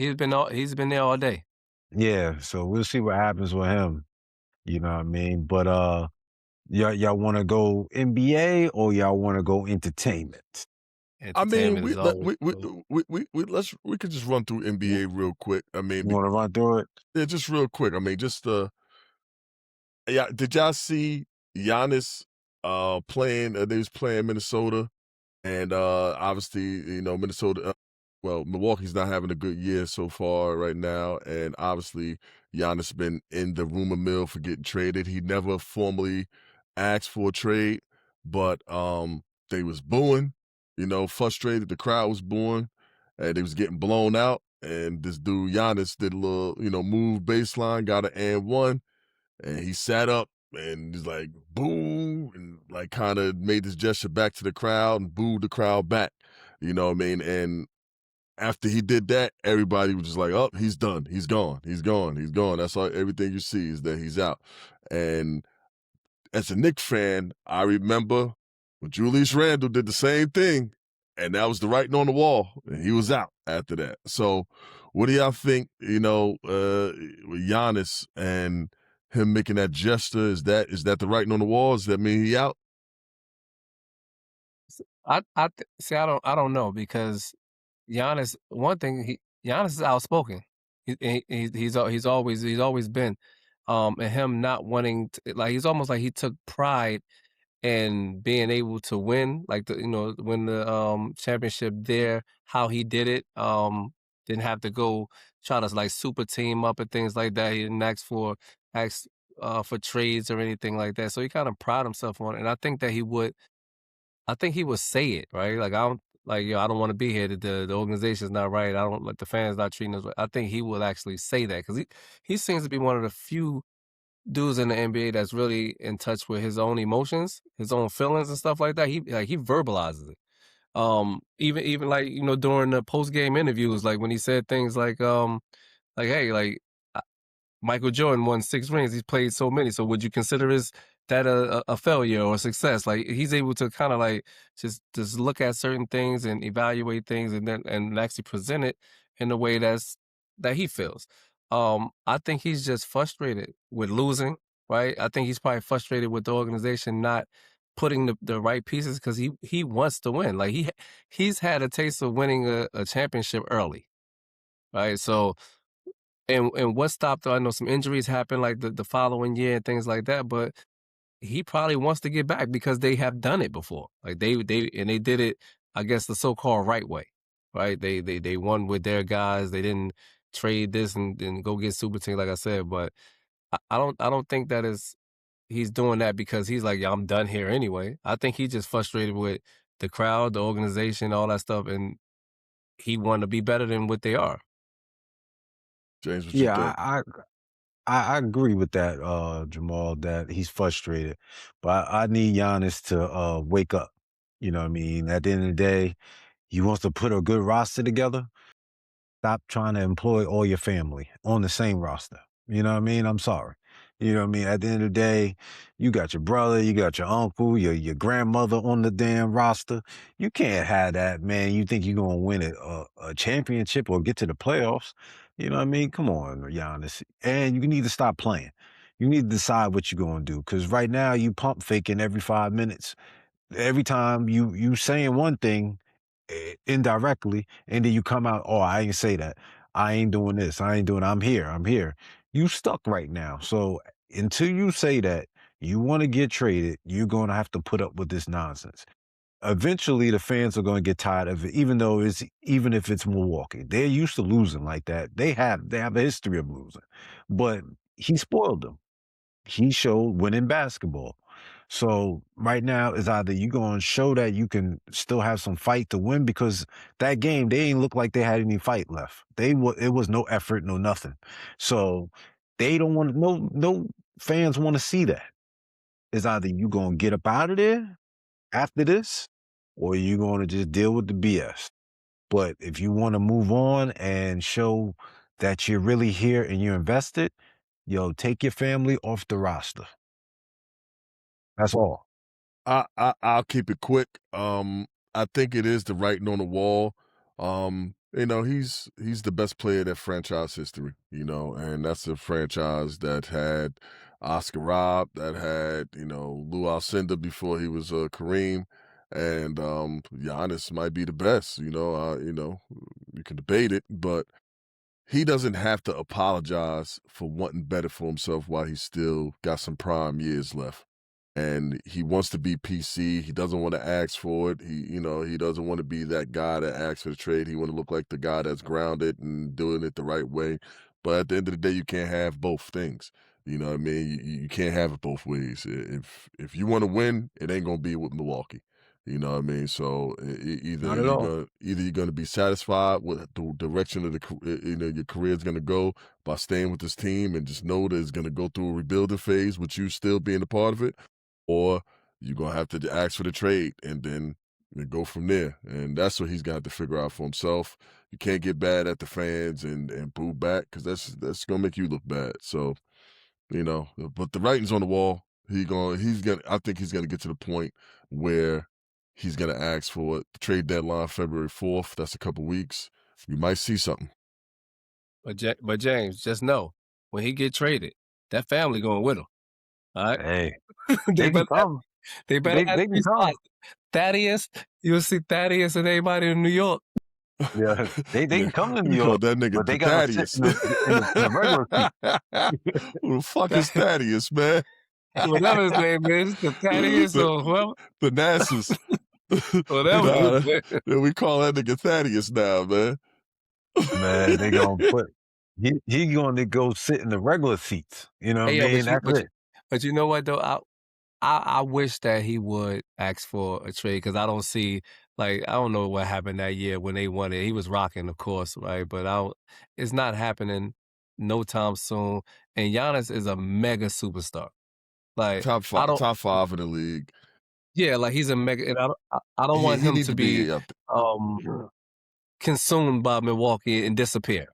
He's been there all day. Yeah. So we'll see what happens with him. You know what I mean? But y'all want to go NBA or y'all want to go entertainment? I mean, Entertainment is always cool. we could just run through You NBA real quick. I mean, want to run through it? yeah, just real quick. I mean, just yeah. Did y'all see Giannis? they was playing Minnesota, and obviously, Minnesota. Well, Milwaukee's not having a good year so far right now, and obviously, Giannis been in the rumor mill for getting traded. He never formally asked for a trade, but they was booing, frustrated. The crowd was booing, and they was getting blown out. And this dude Giannis did a little, move baseline, got an and one, and he sat up and he's like, boo, and like kind of made this gesture back to the crowd and booed the crowd back. You know what I mean? And after he did that, everybody was just like, oh, he's done. He's gone. He's gone. He's gone. That's all everything you see is that he's out. And as a Knicks fan, I remember when Julius Randle did the same thing, and that was the writing on the wall, and he was out after that. So, what do y'all think? With Giannis and him making that gesture, is that the writing on the wall? Does that mean he out? See, I don't know because Giannis. One thing, Giannis is outspoken. He's always been, and him not wanting to, like he's almost like he took pride in being able to win, like win the championship there. How he did it, didn't have to go try to like super team up and things like that. He didn't ask for trades or anything like that. So he kind of pride himself on it, and I think he would say it, right? Like, I don't like, yo, I don't wanna be here. The organization's not right. I don't like the fans not treating us right. I think he will actually say that because he seems to be one of the few dudes in the NBA that's really in touch with his own emotions, his own feelings and stuff like that. He verbalizes it. Even like, during the post-game interviews, like when he said things like, "Hey, like, Michael Jordan won 6 rings. He's played so many. So would you consider that a failure or a success?" Like he's able to kind of like just look at certain things and evaluate things and actually present it in a way that he feels. I think he's just frustrated with losing, right? I think he's probably frustrated with the organization not putting the right pieces because he wants to win. Like he's had a taste of winning a championship early, right? So and what stopped, I know some injuries happened like the following year and things like that, but he probably wants to get back because they have done it before. Like they did it, I guess, the so-called right way, right? They won with their guys. They didn't trade this and go get super team, like I said. But I don't think that is he's doing that because he's like, yeah, I'm done here anyway. I think he's just frustrated with the crowd, the organization, all that stuff, and he wanted to be better than what they are. James, what you Yeah, think? I agree with that, Jamal, that he's frustrated. But I need Giannis to wake up. You know what I mean? At the end of the day, he wants to put a good roster together. Stop trying to employ all your family on the same roster. You know what I mean? I'm sorry. You know what I mean? At the end of the day, you got your brother, you got your uncle, your grandmother on the damn roster. You can't have that, man. You think you're gonna win a championship or get to the playoffs? You know what I mean? Come on, Giannis. And you need to stop playing. You need to decide what you're gonna do. Because right now you pump faking every 5 minutes. Every time you saying one thing indirectly, and then you come out, oh, I ain't say that. I ain't doing this. I ain't doing. I'm here. I'm here. You stuck right now. So until you say that you want to get traded, you're going to have to put up with this nonsense. Eventually, the fans are going to get tired of it, even if it's Milwaukee. They're used to losing like that. They have a history of losing, but he spoiled them. He showed winning basketball. So right now is either you going to show that you can still have some fight to win because that game they ain't look like they had any fight left. It was no effort, no nothing. So they don't want no fans want to see that. Is either you going to get up out of there after this or you going to just deal with the BS. But if you want to move on and show that you're really here and you're invested, yo, take your family off the roster. That's all. I'll keep it quick. I think it is the writing on the wall. He's the best player in that franchise history, and that's a franchise that had Oscar Robb, that had, Lou Alcindor before he was Kareem, and Giannis might be the best, you can debate it, but he doesn't have to apologize for wanting better for himself while he's still got some prime years left. and he wants to be PC. He doesn't want to ask for it. He doesn't want to be that guy that asks for the trade. He want to look like the guy that's grounded and doing it the right way. But at the end of the day, you can't have both things. You know what I mean? You can't have it both ways. If you want to win, it ain't gonna be with Milwaukee. You know what I mean? So Not at all. either you're gonna be satisfied with the direction of your career is gonna go by staying with this team and just know that it's gonna go through a rebuilding phase with you still being a part of it, or you're gonna have to ask for the trade and then go from there. And that's what he's got to figure out for himself. You can't get bad at the fans and boo back because that's gonna make you look bad. So, but the writing's on the wall. I think he's gonna get to the point where he's gonna ask for it. The trade deadline February 4th. That's a couple weeks. You might see something. But James, just know when he get traded, that family going with him. All right. Hey, they they can better have, come. they better have They can three come. spots. Thaddeus, you'll see Thaddeus and everybody in New York. Yeah, they can come to New You call York, that nigga but they gotta sit Thaddeus. in the regular seat. Who the fuck is Thaddeus, man? Whatever his name is, the Thaddeus or whoever. The Nassus. Whatever. We call that nigga Thaddeus now, man. Man, they gonna put he gonna go sit in the regular seats. You know what I mean? That's it. But you know what though? I wish that he would ask for a trade because I don't see I don't know what happened that year when they won it. He was rocking, of course, right? But it's not happening no time soon. And Giannis is a mega superstar. Top five in the league. Yeah, he's a mega. And I don't want him to be consumed by Milwaukee and disappear.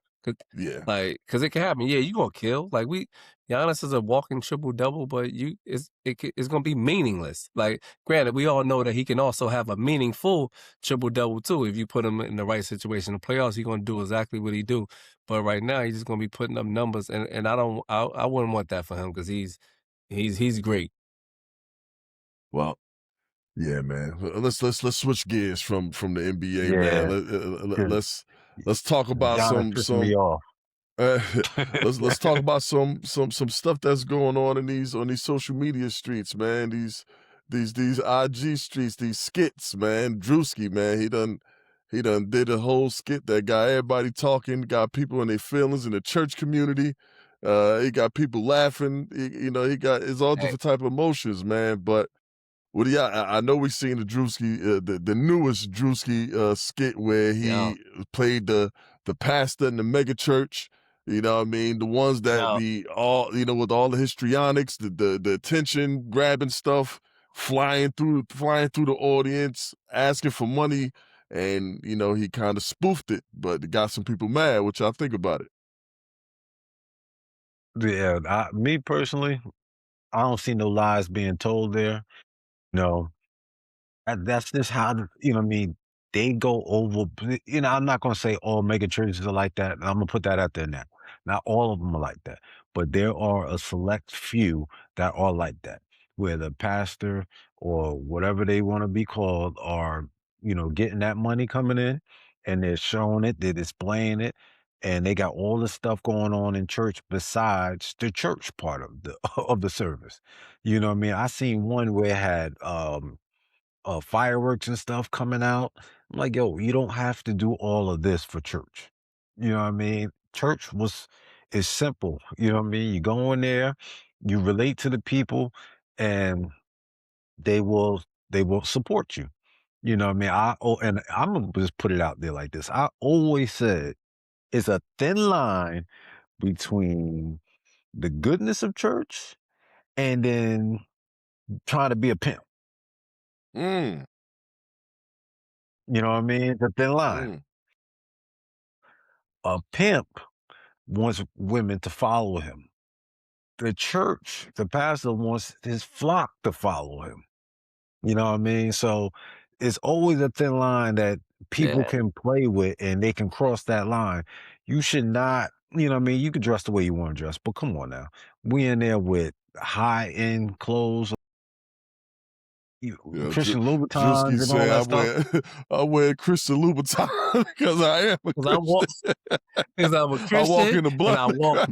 Yeah, because it can happen. Yeah, you gonna kill. Giannis is a walking triple double, but it's gonna be meaningless. Granted, we all know that he can also have a meaningful triple double too. If you put him in the right situation in the playoffs, he's gonna do exactly what he do. But right now, he's just gonna be putting up numbers, and I wouldn't want that for him because he's great. Well, yeah, man. Let's switch gears from the NBA, man. Let's talk about some. Me off. Let's talk about some stuff that's going on these social media streets, man. These IG streets, these skits, man. Drewski, man, he done did a whole skit that got everybody talking, got people in their feelings in the church community. He got people laughing. It's all different type of emotions, man. But I know we've seen the Drewski, the newest Drewski skit where he played the pastor in the mega church. You know what I mean? The ones that be all, with all the histrionics, the attention grabbing stuff, flying through the audience, asking for money, and he kind of spoofed it, but it got some people mad. What y'all think about it? Yeah, me personally, I don't see no lies being told there. No, that's just how you know what I mean. They go over. I'm not gonna say all mega churches are like that. I'm gonna put that out there now. Not all of them are like that, but there are a select few that are like that, where the pastor or whatever they want to be called are, getting that money coming in, and they're showing it, they're displaying it, and they got all the stuff going on in church besides the church part of the of the service. You know what I mean? I seen one where it had fireworks and stuff coming out. I'm like, yo, you don't have to do all of this for church. You know what I mean? Church is simple. You know what I mean? You go in there, you relate to the people, and they will support you. You know what I mean? And I'm gonna just put it out there like this. I always said it's a thin line between the goodness of church and then trying to be a pimp. Mm. You know what I mean? It's a thin line. A pimp wants women to follow him. The church, the pastor wants his flock to follow him. You know what I mean? So it's always a thin line that people can play with, and they can cross that line. You should not, you know what I mean? You can dress the way you want to dress, but come on now. We in there with high-end clothes, Christian Louboutins and all that stuff. I wear Christian Louboutin because I am a Christian. Because I'm a Christian. I walk in the block. And I walk.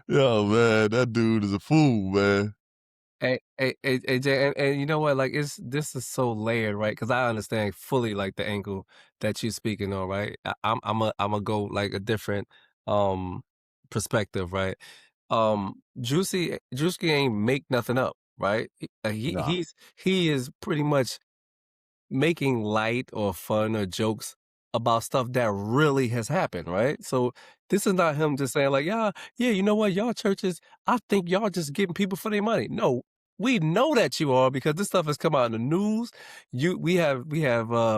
Yo, man, that dude is a fool, man. Hey, Jay, and you know what? Like, this is so layered, right? Because I understand fully like the angle that you're speaking on, right? I'm a go like a different um perspective, right? Drewski ain't make nothing up, right? Nah. He is pretty much making light or fun or jokes about stuff that really has happened, right? So this is not him just saying like, yeah, you know what, y'all churches, I think y'all just getting people for their money. No, we know that you are because this stuff has come out in the news. We have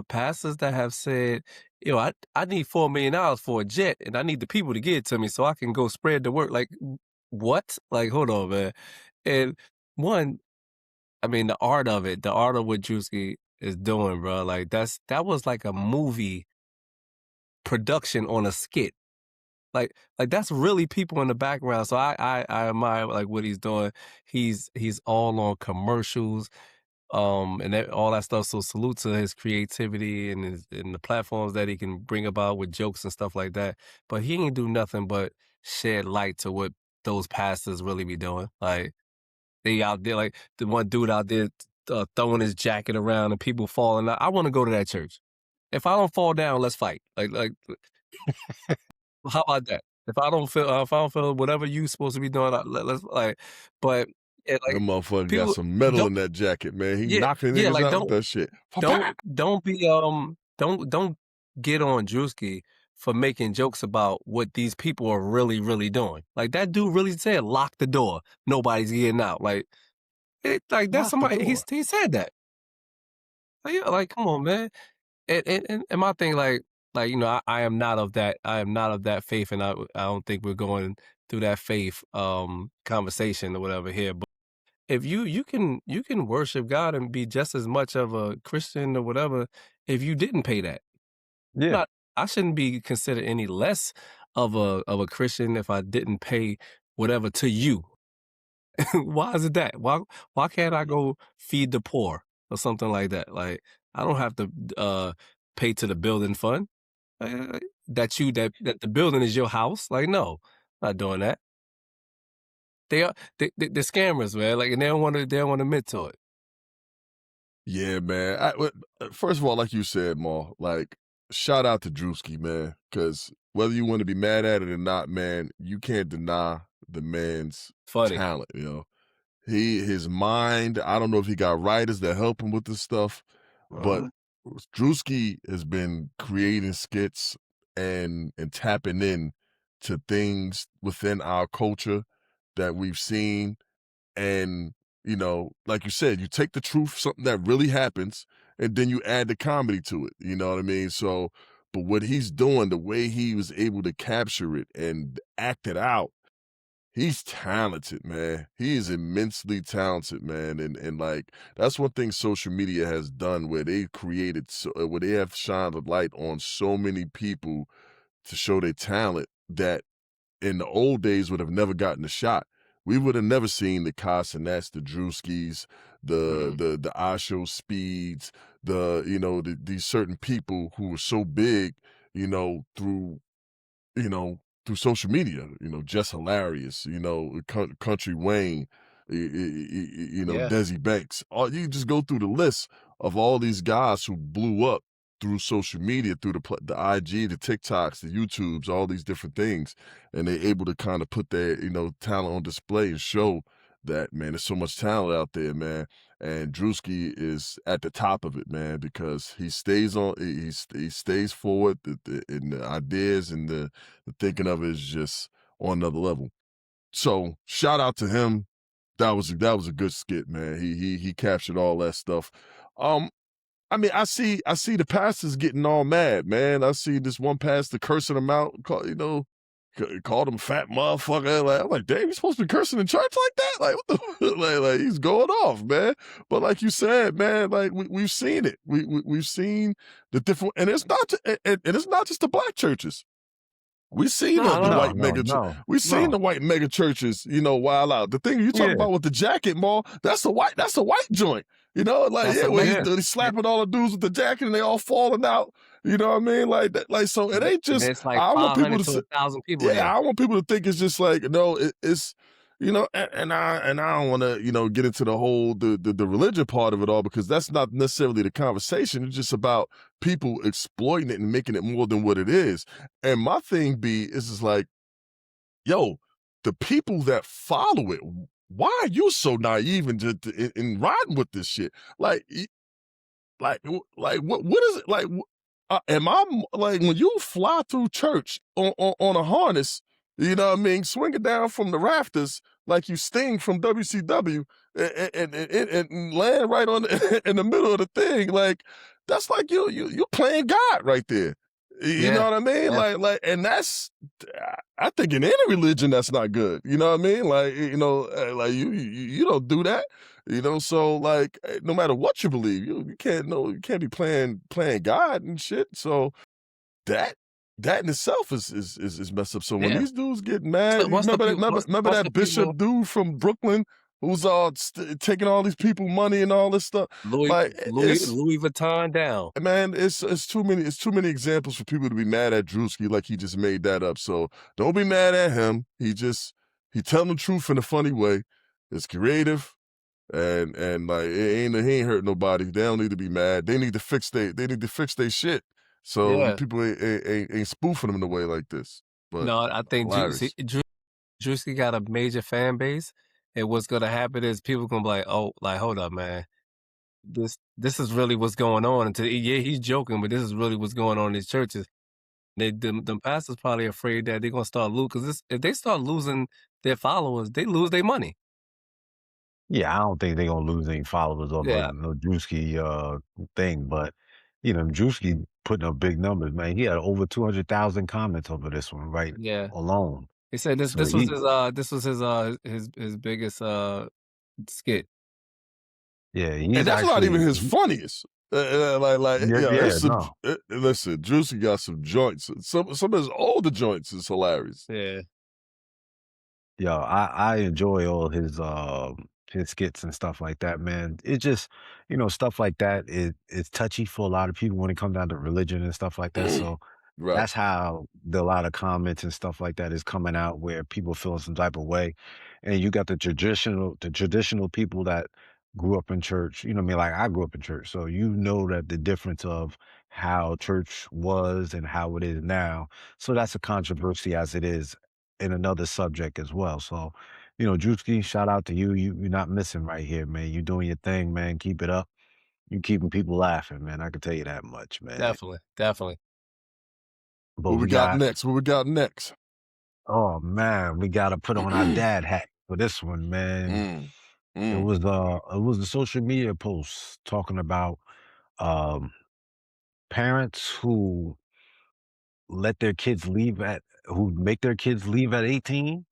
pastors that have said, I need $4 million for a jet, and I need the people to give it to me so I can go spread the word. Like, what? Like, hold on, man. And one, I mean, the art of it, the art of what Drewski is doing, bro. Like that was like a movie production on a skit. Like that's really people in the background. So I admire like what he's doing. He's all on commercials, and all that stuff. So salute to his creativity and the platforms that he can bring about with jokes and stuff like that. But he ain't do nothing but shed light to what those pastors really be doing. Like they out there, like the one dude out there throwing his jacket around and people falling out. I want to go to that church. If I don't fall down, let's fight. Like, how about that? If I don't feel whatever you supposed to be doing, let's like. But That like motherfucker got people some metal don't. in that jacket, man. He Yeah, knocking yeah. niggas Like out with that shit. don't be don't get on Drewski for making jokes about what these people are really doing. Like that dude really said, lock the door. Nobody's getting out. Like that's Lock the somebody door. he said that. Like, yeah, like come on, man. And my thing, like I am not of that faith, and I don't think we're going through that faith conversation or whatever here. But if you can worship God and be just as much of a Christian or whatever if you didn't pay that. Yeah. Not I shouldn't be considered any less of a Christian if I didn't pay whatever to you. Why is it that? Why can't I go feed the poor or something like that? Like I don't have to pay to the building fund. That the building is your house. Like no, not doing that. They're scammers, man. Like and they don't want to admit to it. Yeah, man. First of all, like you said, Ma, like shout out to Drewski, man, because whether you want to be mad at it or not, man, you can't deny the man's Funny. talent. His mind. I don't know if he got writers that help him with this stuff, but Drewski has been creating skits and tapping in to things within our culture that we've seen. And, like you said, you take the truth, something that really happens, and then you add the comedy to it. You know what I mean? So, but what he's doing, the way he was able to capture it and act it out, he's talented, man. He is immensely talented, man. And like that's one thing social media has done where they where they have shined a light on so many people to show their talent that in the old days would have never gotten a shot. We would have never seen the Casanets, the Drewskis, the Osho Speeds, these certain people who were so big, through through social media, just hilarious, Country Wayne, Yeah. Desi Banks. You just go through the list of all these guys who blew up through social media, through the IG, the TikToks, the YouTubes, all these different things, and they're able to kind of put their talent on display and show that, man, there's so much talent out there, man. And Drewski is at the top of it, man, because he stays forward. And the ideas and the thinking of it is just on another level. So shout out to him. That was a good skit, man. He captured all that stuff. I mean, I see the pastors getting all mad, man. I see this one pastor cursing him out, called him fat motherfucker. Like, I'm like, damn, you supposed to be cursing in church like that? Like, what the like he's going off, man. But like you said, man, like we've seen it. We've seen the different, and it's not and it's not just the black churches. We've seen the No. white we've seen the white mega churches, wild out. The thing you talk Yeah. about with the jacket, Maul, that's a white joint. When he's slapping all the dudes with the jacket and they all falling out. You know what I mean? Like that, so it ain't just. It's like I want people 500 to to 1,000 people yeah, there. I want people to think it's just like no, it's you know, and I don't want to, you know, get into the whole the religion part of it all, because that's not necessarily the conversation. It's just about people exploiting it and making it more than what it is. And my thing is just like, yo, the people that follow it, why are you so naive and just in riding with this shit? Like, like what is it like? Am I like, when you fly through church on a harness? You know what I mean? Swinging down from the rafters like you Sting from WCW, and land right on in the middle of the thing. Like, that's like you playing God right there. You know Yeah, what I mean? yeah, And that's, I think in any religion that's not good. You know what I mean? Like, you know, like you don't do that. You know, so like, no matter what you believe, you can't you can't be playing God and shit. So that that in itself is messed up. So when yeah. these dudes get mad, So you remember once the that people bishop dude from Brooklyn who's taking all these people money and all this stuff. Like, it's, Louis Vuitton down. man, it's too many examples for people to be mad at Drewski like he just made that up. So don't be mad at him. He telling the truth in a funny way. It's creative. And like, he ain't hurt nobody. They don't need to be mad. They need to fix their shit. So Yeah. people ain't spoofing them in a way like this. But No, I think hilarious. Drewski got a major fan base, and what's gonna happen is people gonna be like, "Oh, like, hold up, man. This is really what's going on." And yeah, he's joking, but this is really what's going on in these churches. Them pastors probably afraid that they're gonna start losing, because if they start losing their followers, they lose their money. Yeah, I don't think they're gonna lose any followers over Yeah, no Drewski thing, but Drewski putting up big numbers, man. He had over 200,000 comments over this one, right? yeah. Alone. He said So he this was his biggest skit. yeah, And he's that's not even actually his funniest. yeah, Yeah, yeah, it's some. no. Listen, Drewski got some joints. Some of his older joints is hilarious. Yeah, Yo, I enjoy all his skits and stuff like that, man. It just, stuff like that it's touchy for a lot of people when it comes down to religion and stuff like that. So Right. that's how a lot of comments and stuff like that is coming out where people feel some type of way. And you got the traditional people that grew up in church, you know what I mean? Like I grew up in church. So you know that the difference of how church was and how it is now. So that's a controversy as it is in another subject as well. So, Drewski, shout out to you. You're not missing right here, man. You doing your thing, man. Keep it up. You keeping people laughing, man. I can tell you that much, man. definitely, definitely. But What we we got got, next? What we got next? oh man, we gotta put on our dad hat for this one, man. Mm, It mm. was a social media post talking about um parents who make their kids leave at 18.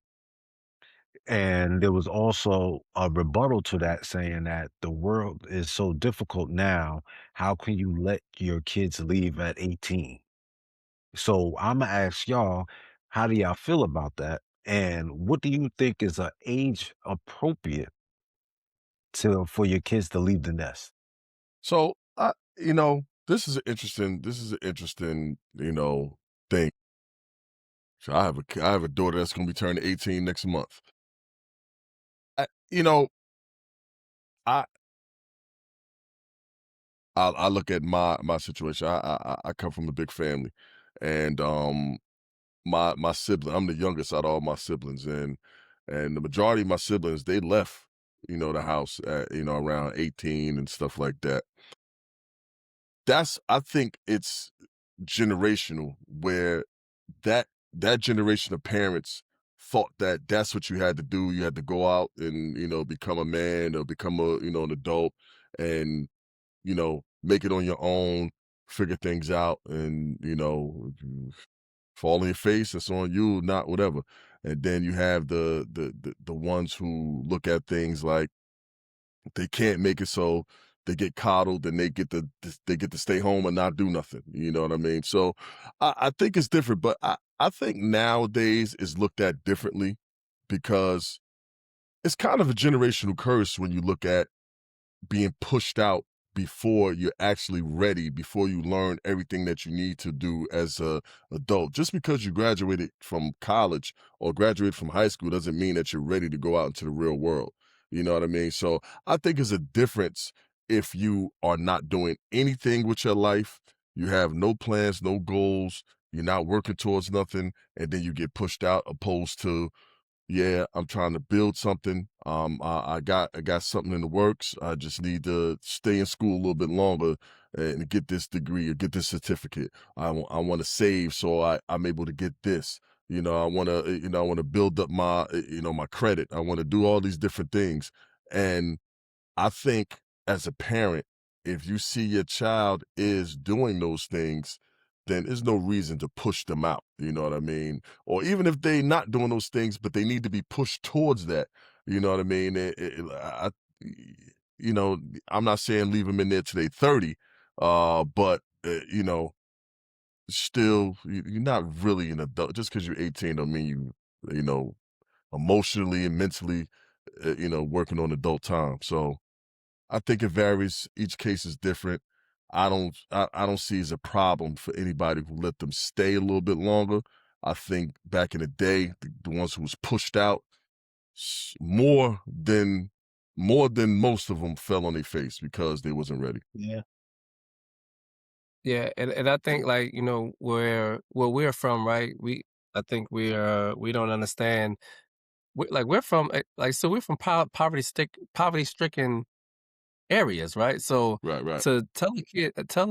And there was also a rebuttal to that saying that the world is so difficult now. How can you let your kids leave at 18? So I'm gonna ask y'all, how do y'all feel about that? And what do you think is a age appropriate for your kids to leave the nest? So, this is an interesting, thing. So I have a daughter that's going to be turning 18 next month. I, you know, I I look at my situation. I come from a big family, and my sibling. I'm the youngest out of all my siblings, and the majority of my siblings, they left, the house at, around 18 and stuff like that. I think it's generational, where that generation of parents thought that that's what you had to do. You had to go out and, become a man or become an adult, and, make it on your own, figure things out, and, if you fall on your face, it's on you, not whatever. And then you have the ones who look at things like they can't make it, so they get coddled and they get to stay home and not do nothing. You know what I mean? So I think it's different, but I think nowadays is looked at differently, because it's kind of a generational curse when you look at being pushed out before you're actually ready, before you learn everything that you need to do as a adult. Just because you graduated from college or graduated from high school doesn't mean that you're ready to go out into the real world. You know what I mean? So I think there's a difference if you are not doing anything with your life, you have no plans, no goals, you're not working towards nothing, and then you get pushed out, opposed to, yeah, I'm trying to build something. I got something in the works. I just need to stay in school a little bit longer and get this degree or get this certificate. I want to save so I'm able to get this. I want to build up my my credit. I want to do all these different things, and I think as a parent, if you see your child is doing those things, then there's no reason to push them out. You know what I mean? Or even if they not doing those things, but they need to be pushed towards that. You know what I mean? You know, I'm not saying leave them in there till they 30, but still, you're not really an adult. Just because you're 18 don't mean you know, emotionally and mentally, working on adult time. So I think it varies. Each case is different. I don't see as a problem for anybody who let them stay a little bit longer. I think back in the day, the ones who was pushed out s- more than more than most of them fell on their face because they wasn't ready. Yeah. Yeah, and I think, like, where we're from, right? I think we don't understand. We're from so we're from poverty stricken areas, right? So Right, right. to tell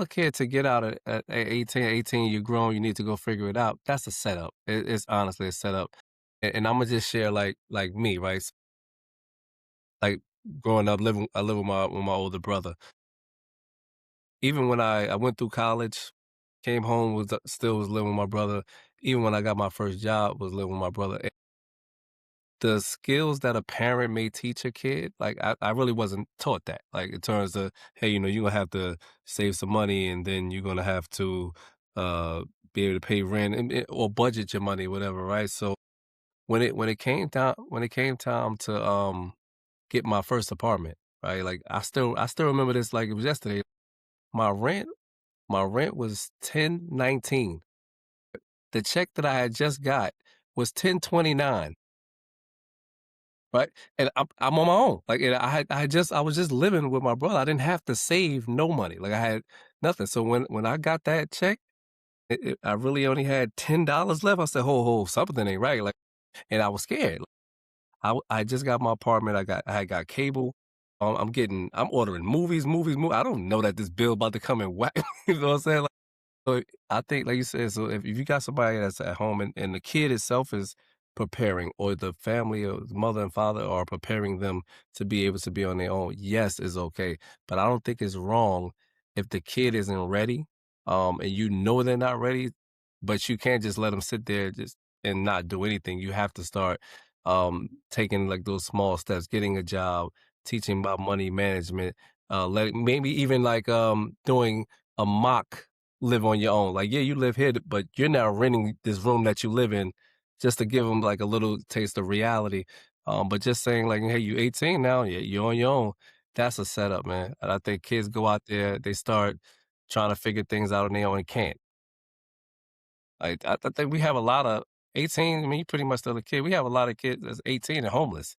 a kid to get out at 18, you're grown, you need to go figure it out. That's a setup. It's honestly a setup. And I'm gonna just share like me, right? Like growing up, I live with my older brother. Even when I went through college, came home, still was living with my brother. Even when I got my first job, was living with my brother. And the skills that a parent may teach a kid, like I really wasn't taught that. Like in terms of, hey, you're gonna have to save some money, and then you're gonna have to uh be able to pay rent or budget your money, whatever, right? So when it came time to get my first apartment, right? Like I still remember this like it was yesterday. My rent My rent was 10.19. The check that I had just got was 10.29, right? And I'm on my own. Like, and I was just living with my brother. I didn't have to save no money. Like, I had nothing. So when I got that check, I really only had $10 left. I said, "Ho, something ain't right." Like, and I was scared. I just got my apartment. I had got cable. I'm ordering movies. I don't know that this bill about to come and whack. You know what I'm saying? So I think, like you said, so if you got somebody that's at home and the kid itself is preparing, or the family or the mother and father are preparing them to be able to be on their own, yes, it's okay. But I don't think it's wrong if the kid isn't ready, and they're not ready, but you can't just let them sit there just and not do anything. You have to start taking like those small steps, getting a job, teaching about money management, letting maybe even like doing a mock live on your own. Like, yeah, you live here, but you're now renting this room that you live in just to give them like a little taste of reality. But just saying like, hey, you 18 now, yeah, you're on your own. That's a setup, man. And I think kids go out there, they start trying to figure things out on their own and can't. Like, I think we have a lot of 18. I mean, you pretty much still a kid. We have a lot of kids that's 18 and homeless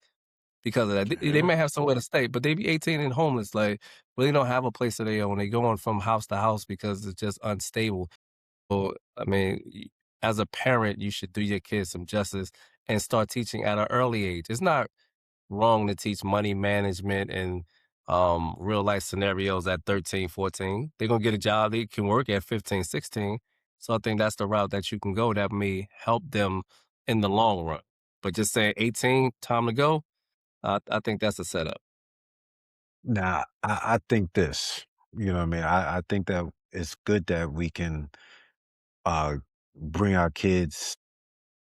because of that. They Yeah. may have somewhere to stay, but they be 18 and homeless. Like, really don't have a place of their own. They going from house to house because it's just unstable. So, I mean, as a parent, you should do your kids some justice and start teaching at an early age. It's not wrong to teach money management and real life scenarios at 13, 14. They're going to get a job they can work at 15, 16. So I think that's the route that you can go that may help them in the long run. But just saying 18, time to go, I think that's a setup. Now, I think this, you know what I mean? I think that it's good that we can uh bring our kids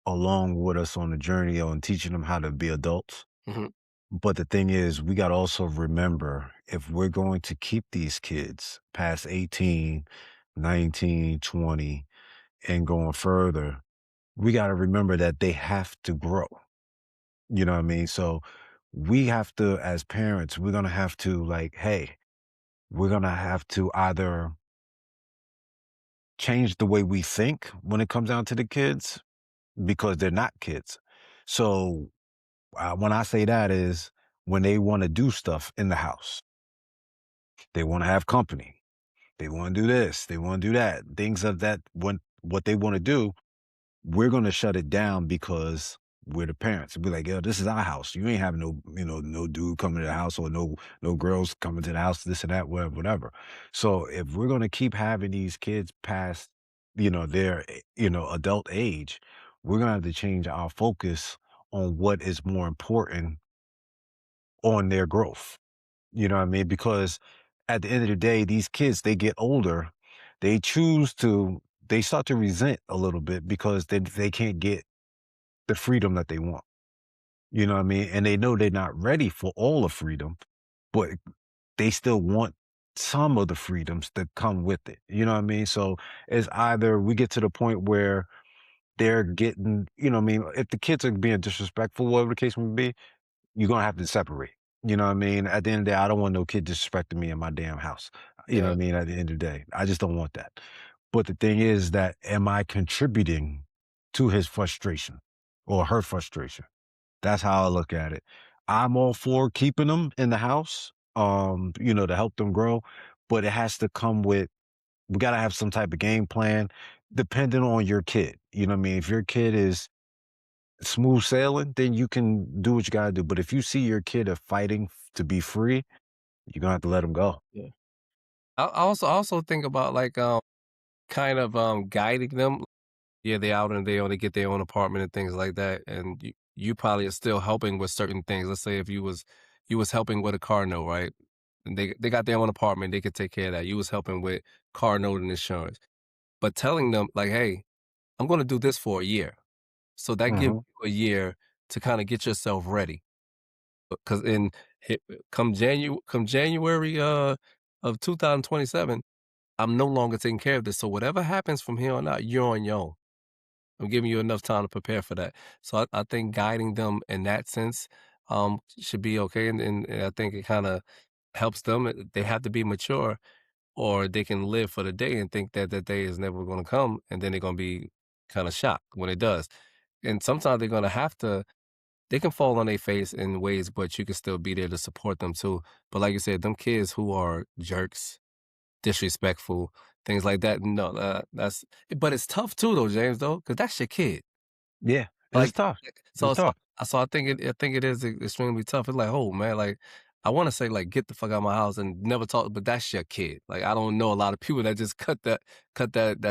along with us on the journey on teaching them how to be adults. Hmm. But the thing is, we got to also remember if we're going to keep these kids past 18, 19, 20, and going further, we got to remember that they have to grow. You know what I mean? So we have to, as parents, we're going to have to like, hey, we're gonna have to either change the way we think when it comes down to the kids because they're not kids. So when I say that is when they want to do stuff in the house, they want to have company, they want to do this, they want to do that, things of that. When what they want to do, we're gonna shut it down because we're the parents. Be like, yo, this is our house. You ain't having no, no dude coming to the house or no girls coming to the house, this and that, whatever, whatever. So if we're gonna keep having these kids past, their, adult age, we're gonna have to change our focus on what is more important on their growth. You know what I mean? Because at the end of the day, these kids, they get older, they choose to, they start to resent a little bit because they can't get the freedom that they want. You know what I mean? And they know they're not ready for all the freedom, but they still want some of the freedoms that come with it. You know what I mean? So it's either we get to the point where they're getting, what I mean, if the kids are being disrespectful, whatever the case may be, you're gonna have to separate. You know what I mean? At the end of the day, I don't want no kid disrespecting me in my damn house. You know what Yeah. I mean? At the end of the day, I just don't want that. But the thing is that am I contributing to his frustration or her frustration? That's how I look at it. I'm all for keeping them in the house, to help them grow, but it has to come with we gotta have some type of game plan depending on your kid. You know what I mean? If your kid is smooth sailing, then you can do what you gotta do. But if you see your kid are fighting to be free, you're gonna have to let them go. Yeah. I also think about like kind of guiding them. Yeah, they out and they only get their own apartment and things like that. And you probably are still helping with certain things. Let's say if you was helping with a car note, right? And they got their own apartment, they could take care of that. You was helping with car note and insurance. But telling them like, hey, I'm gonna do this for a year. So that gives Mhm. you a year to kind of get yourself ready. Because in hit, come January of 2027, I'm no longer taking care of this. So whatever happens from here on out, you're on your own. I'm giving you enough time to prepare for that. So I think guiding them in that sense should be okay. And I think it kind of helps them. They have to be mature or they can live for the day and think that that day is never going to come. And then they're going to be kind of shocked when it does. And sometimes they're going to have to, they can fall on their face in ways, but you can still be there to support them too. But like you said, them kids who are jerks, disrespectful, things like that. No, but it's tough too though, James, though, because that's your kid. Yeah, it's Like, tough. so It's so tough. so I think it is extremely tough. It's like, oh man, like I want to say like get the fuck out of my house and never talk, but that's your kid. Like I don't know a lot of people that just cut that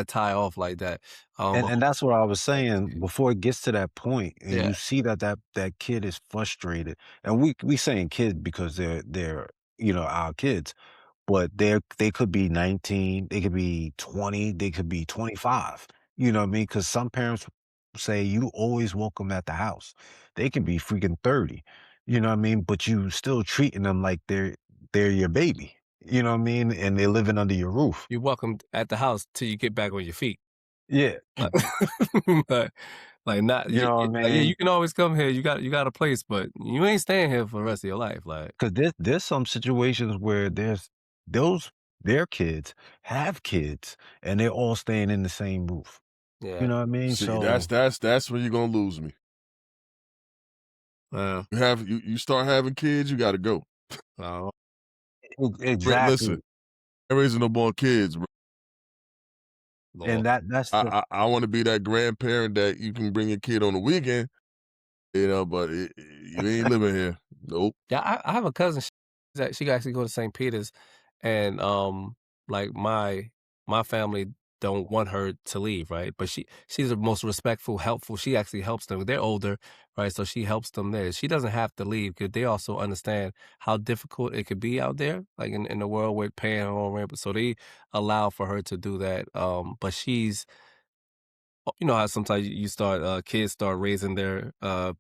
tie off like that. And But and that's what I was that's his saying kid. before it gets to that point, and Yeah, you see that kid is frustrated, and we saying kid because they're our kids, but they could be 19, they could be 20, they could be 25. You know what I mean? Because some parents say you always welcome at the house. They can be freaking 30. You know what I mean? But you still treating them like they're your baby. You know what I mean? And they're living under your roof. you're welcome at the house till you get back on your feet. Yeah. Like, like, like not You know what I like yeah, you mean? can always come here. You got a place, but you ain't staying here for the rest of your life. Like, Because there's some situations where those their kids have kids and they're all staying in the same roof. You yeah, know what I mean? See, So that's where you're gonna lose me. uh, You start having kids, you gotta go. uh, exactly. Listen, ain't raising no more kids, bro. Lord. And that's the I wanna be that grandparent that you can bring your kid on the weekend, but you ain't living here. Nope. Yeah, I have a cousin. She actually go to St. Peter's, and like my family don't want her to leave, right? But she's the most respectful, helpful. She actually helps them. They're older, right? So she helps them there. She doesn't have to leave because they also understand how difficult it could be out there, like in the world with paying her own rent. So they allow for her to do that. But she's you know how sometimes you start kids start raising their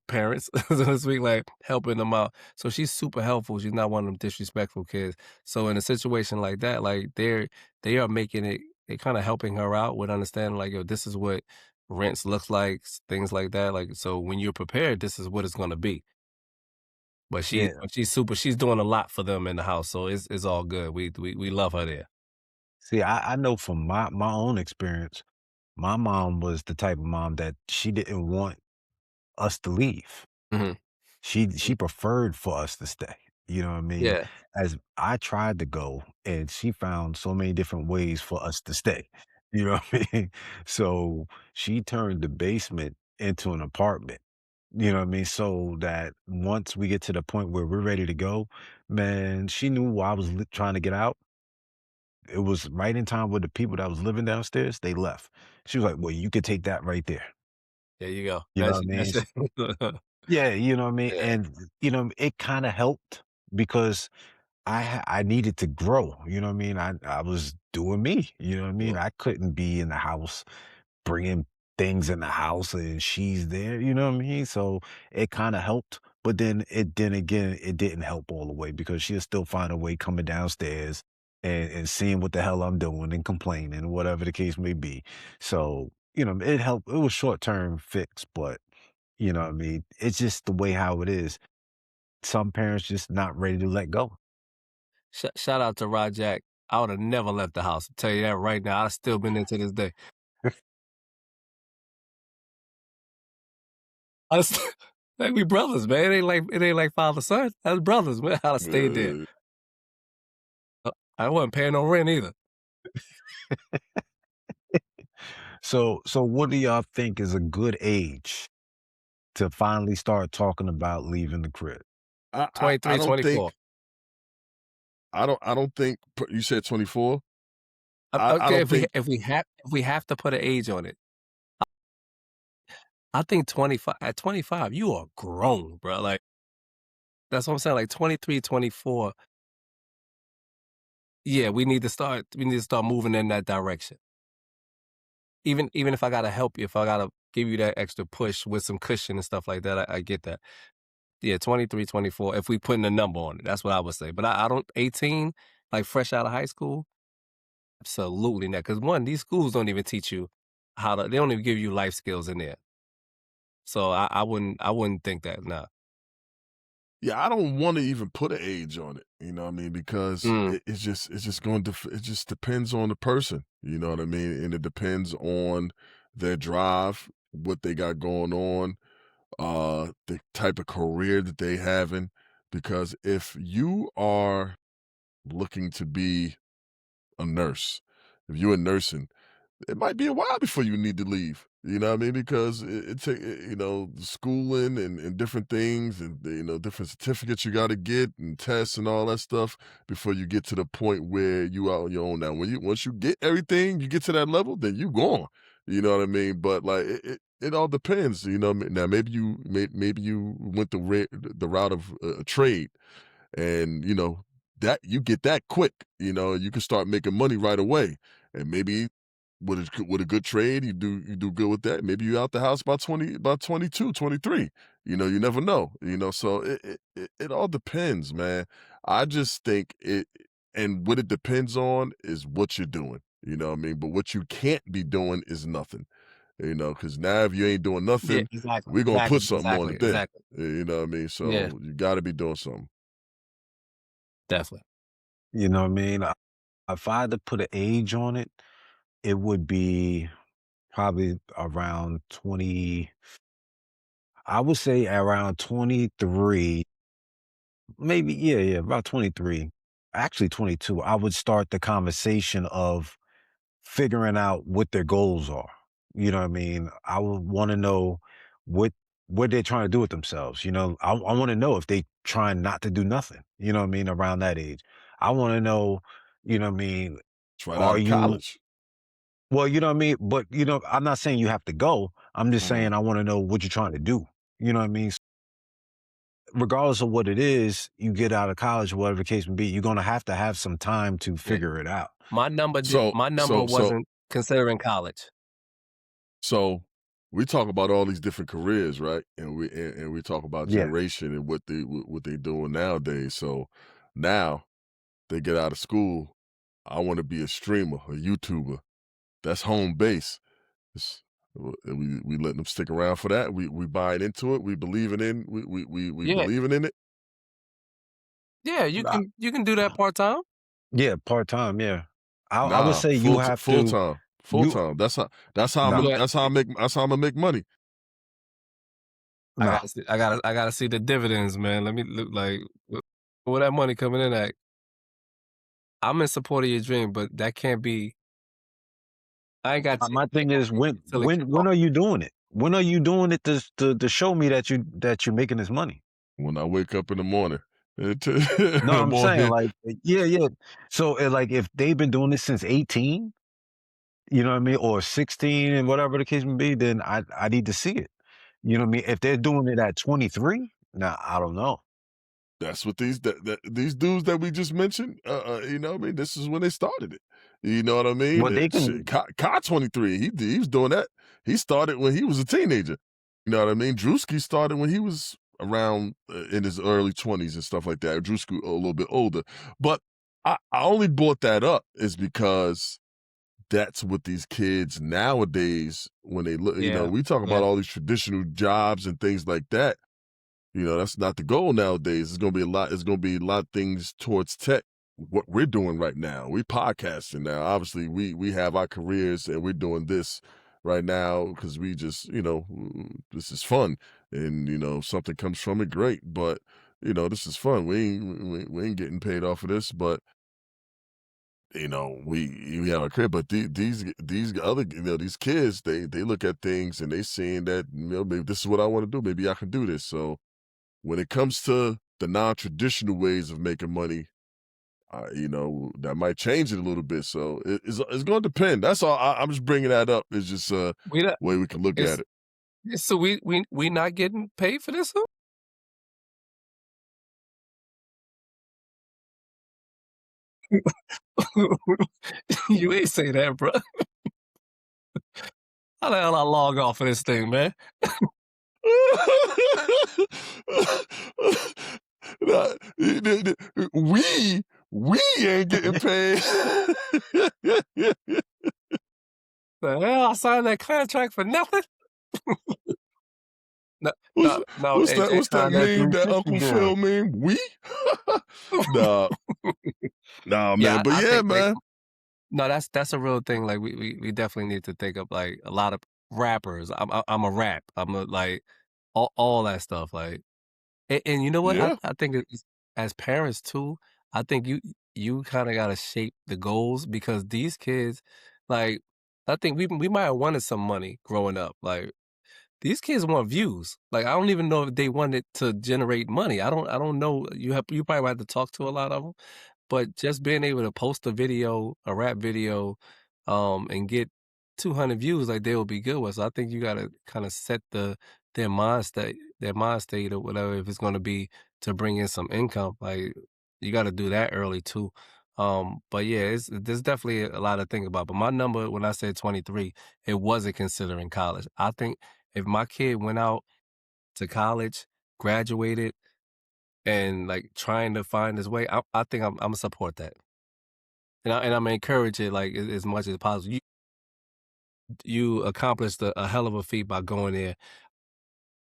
parents so to speak, like helping them out. So she's super helpful. She's not one of them disrespectful kids. So in a situation like that, like they are making it, they kind of helping her out with understanding like, yo, this is what rents looks like, things like that. Like so when you're prepared, this is what it's gonna be. But Yeah. she's doing a lot for them in the house, so it's all good. We love her there. See, I know from my own experience, my mom was the type of mom that she didn't want us to leave. Mhm. She preferred for us to stay, you know what I mean? Yeah. As I tried to go, and she found so many different ways for us to stay, you know what I mean? So, she turned the basement into an apartment, you know what I mean? So that once we get to the point where we're ready to go, man, she knew while I was trying to get out. It was right in time with the people that was living downstairs, they left. She was like, "Well, you could take that right there." There you go. You know what I mean? That's Yeah, you know what I mean? yeah, And, it kinda helped because I needed to grow, you know what I mean? I was doing me, you know what I mean? yeah. I couldn't be in the house bringing things in the house and she's there, you know what I mean? So, it kinda helped, but then again, it didn't help all the way because she'll still find a way coming downstairs and seeing what the hell I'm doing and complaining, whatever the case may be. So, it helped. It was short-term fix, but you know what I mean? It's just the way how it is. Some parents just not ready to let go. Shout out to Rajak. I would have never left the house. I'll tell you that right now. I'd have still been there to this day. I just like we brothers, man. It ain't like father son. That's brothers, man. I'd have stayed there. Yeah. I wasn't paying no rent either. So what do y'all think is a good age to finally start talking about leaving the crib? I 23, don't 24. think you said 24? I Okay, don't think if we have to put an age on it, I think 25. At 25, you are grown, bro. Like that's what I'm saying. Like 23, 24. Yeah, we need to start moving in that direction. Even if I gotta help you, if I gotta give you that extra push with some cushion and stuff like that, I get that. Yeah, 23, 24. If we putting a number on it, that's what I would say. But I don't 18, like fresh out of high school, absolutely not. Because one, these schools don't even teach you how to. They don't even give you life skills in there. So I wouldn't think that. Nah. yeah, I don't wanna even put an age on it, you know what I mean? Because Mm, it's just going to it just depends on the person, you know what I mean? And it depends on their drive, what they got going on, the type of career that they having. Because if you are looking to be a nurse, if you're in nursing, it might be a while before you need to leave. You know what I mean? Because it take schooling and different things and different certificates you got to get and tests and all that stuff before you get to the point where you out on your own. Now, once you get everything, you get to that level, then you gone. You know what I mean? But like it all depends. You know what I mean? Now maybe you went the route of a trade and that you get that quick, you can start making money right away. And maybe with a good trade, you do good with that. Maybe you out the house by 20, about 22, 23. You never know. So it all depends, man. I just think and what it depends on is what you're doing. You know what I mean? But what you can't be doing is nothing. Because now if you ain't doing yeah, nothing, exactly, we're gonna put exactly, something on exactly, it then. exactly. You know what I mean? Yeah, So you got to be doing something. definitely. You know what I mean? If I had to put an age on it, it would be probably around 20. I would say around 23, maybe, yeah, about 23. Actually 22. I would start the conversation of figuring out what their goals are. You know what I mean? I would want to know what what they're trying to do with themselves. I want to know if they trying not to do nothing. You know what I mean? Around that age, I want to know. You know what I mean? It's right out Are of you college. well? You know what I mean? But I'm not saying you have to go. I'm just Mhm. saying I want to know what you're trying to do. You know what I mean? Regardless of what it is, you get out of college, whatever the case may be, you're gonna have to have some time to Yeah, figure it out. So my number so so wasn't considering college. so we talk about all these different careers, right? And we talk about Yeah. generation and what they doing nowadays. So now they get out of school. I want to be a streamer, a YouTuber. That's home base. And we letting them stick around for that. We buying into it. We believing in we Yeah, believing in it. Yeah, you can do that part-time. Yeah, part-time, yeah. I would Nah, say you have full to time, full you time. Do that. That's how Imma make money. nah, I gotta see the dividends, man. Let me look like where that money coming in at. I'm in support of your dream, but that can't be. I ain't got to my thing is till it kick off. when are you doing it? When are you doing it to show me that you're making this money? When I wake up in the morning. No, I'm saying Morning. like, yeah, yeah. So, like, if they've been doing this since 18, you know what I mean, or 16 and whatever the case may be, then I need to see it. You know what I mean? If they're doing it at 23, nah, I don't know. That's what these dudes that we just mentioned, you know what I mean? This is when they started it. You know what I mean? Well, they Shit, can. Kai 23, he was doing that. He started when he was a teenager. You know what I mean? Drewski started when he was around in his early 20s and stuff like that. Drewski a little bit older. But I only brought that up is because that's what these kids nowadays, when they look, you know, Yeah, we talk yeah. about all these traditional jobs and things like that. You know, that's not the goal nowadays. It's gonna be a lot of things towards tech. What we're doing right now, we podcasting now. Obviously, we have our careers and we're doing this right now because we just, you know, this is fun. And, you know, if something comes from it, great. But, you know, this is fun. We ain't getting paid off of this, but you know, we have a career. But these other, you know, these kids, they look at things and they seeing that, you know, maybe this is what I want to do. Maybe I can do this. So when it comes to the non-traditional ways of making money, you know, that might change it a little bit. So it's going to depend. That's all. I'm just bringing that up. It's just a We not way we can look at it's it. so we not getting paid for this? Huh? You ain't say that, bro. How the hell I log off of this thing, man? Nah, we ain't getting paid. The hell I signed that contract for nothing? No, what's no, AJ what's that signed that meme? That 360 Uncle doing. Phil meme? We? Nah, nah, man. Yeah, But I yeah, think like man. no, that's a real thing. Like we definitely need to think of like a lot of rappers. I'm a rap. I'm a like all that stuff. Like and you know what? Yeah. I think it's, as parents too. I think you kind of gotta shape the goals because these kids, like I think we might have wanted some money growing up. Like these kids want views. Like I don't even know if they wanted to generate money. I don't know. You probably have to talk to a lot of them. But just being able to post a video, a rap video, and get 200 views like they will be good with. So I think you gotta kind of set their mind state or whatever if it's gonna be to bring in some income. Like you gotta do that early too. But yeah, there's definitely a lot to think about. But my number when I said 23, it wasn't considering college. I think if my kid went out to college, graduated, and like trying to find his way, I think I'm gonna support that. And I'm encourage it like as much as possible. You accomplished a hell of a feat by going there.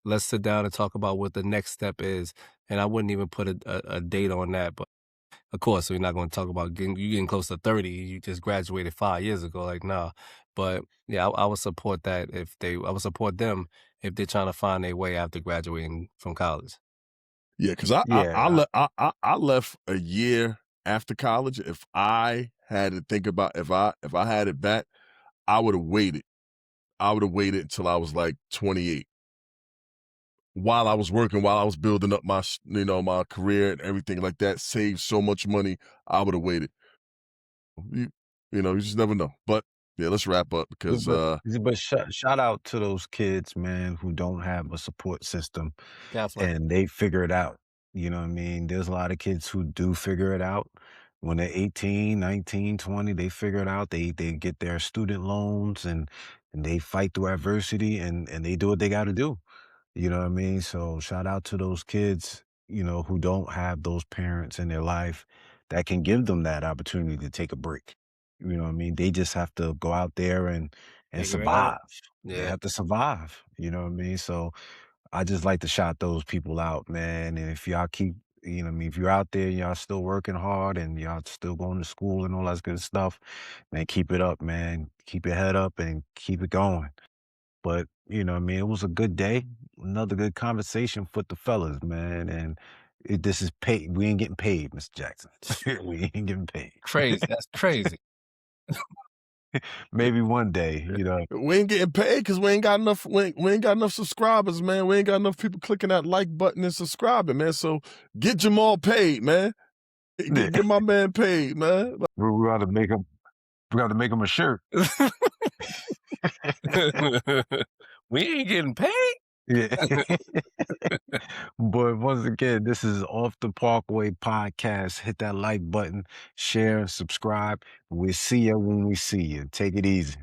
Let's sit down and talk about what the next step is. And I wouldn't even put a date on that, but of course we're not going to talk about getting close to 30. You just graduated 5 years ago, like nah. But yeah, I would support that I would support them if they're trying to find their way after graduating from college. Yeah, because Yeah, I left a year after college. If I had to think about if I had it back, I would have waited. I would have waited until I was like 28. While I was working, while I was building up you know, my career and everything like that, saved so much money, I would have waited. You, you know, you just never know. But yeah, let's wrap up yeah, because but shout out to those kids, man, who don't have a support system Definitely. and they figure it out. You know what I mean? There's a lot of kids who do figure it out. When they're 18, 19, 20, they figure it out. They get their student loans and they fight through adversity and they do what they got to do. You know what I mean? So shout out to those kids, who don't have those parents in their life that can give them that opportunity to take a break. You know what I mean? They just have to go out there and Figure it out. survive. They Yeah. have to survive. You know what I mean? So I just like to shout those people out, man. And if y'all keep You know what I mean? If you're out there and y'all still working hard and y'all still going to school and all that good stuff, man, keep it up, man. Keep your head up and keep it going. But, you know what I mean? It was a good day. Another good conversation with the fellas, man. And this is paid. We ain't getting paid, Mr. Jackson. We ain't getting paid. Crazy. That's crazy. Maybe one day, you know. We ain't getting paid because we ain't got enough. We ain't got enough subscribers, man. We ain't got enough people clicking that like button and subscribing, man. So get Jamal paid, man. Get my man paid, man. We got to make him. We got to make him a shirt. We ain't getting paid. Yeah. But once again, this is Off the Parkway podcast. Hit that like button, share, subscribe. We'll see you when we see you. Take it easy.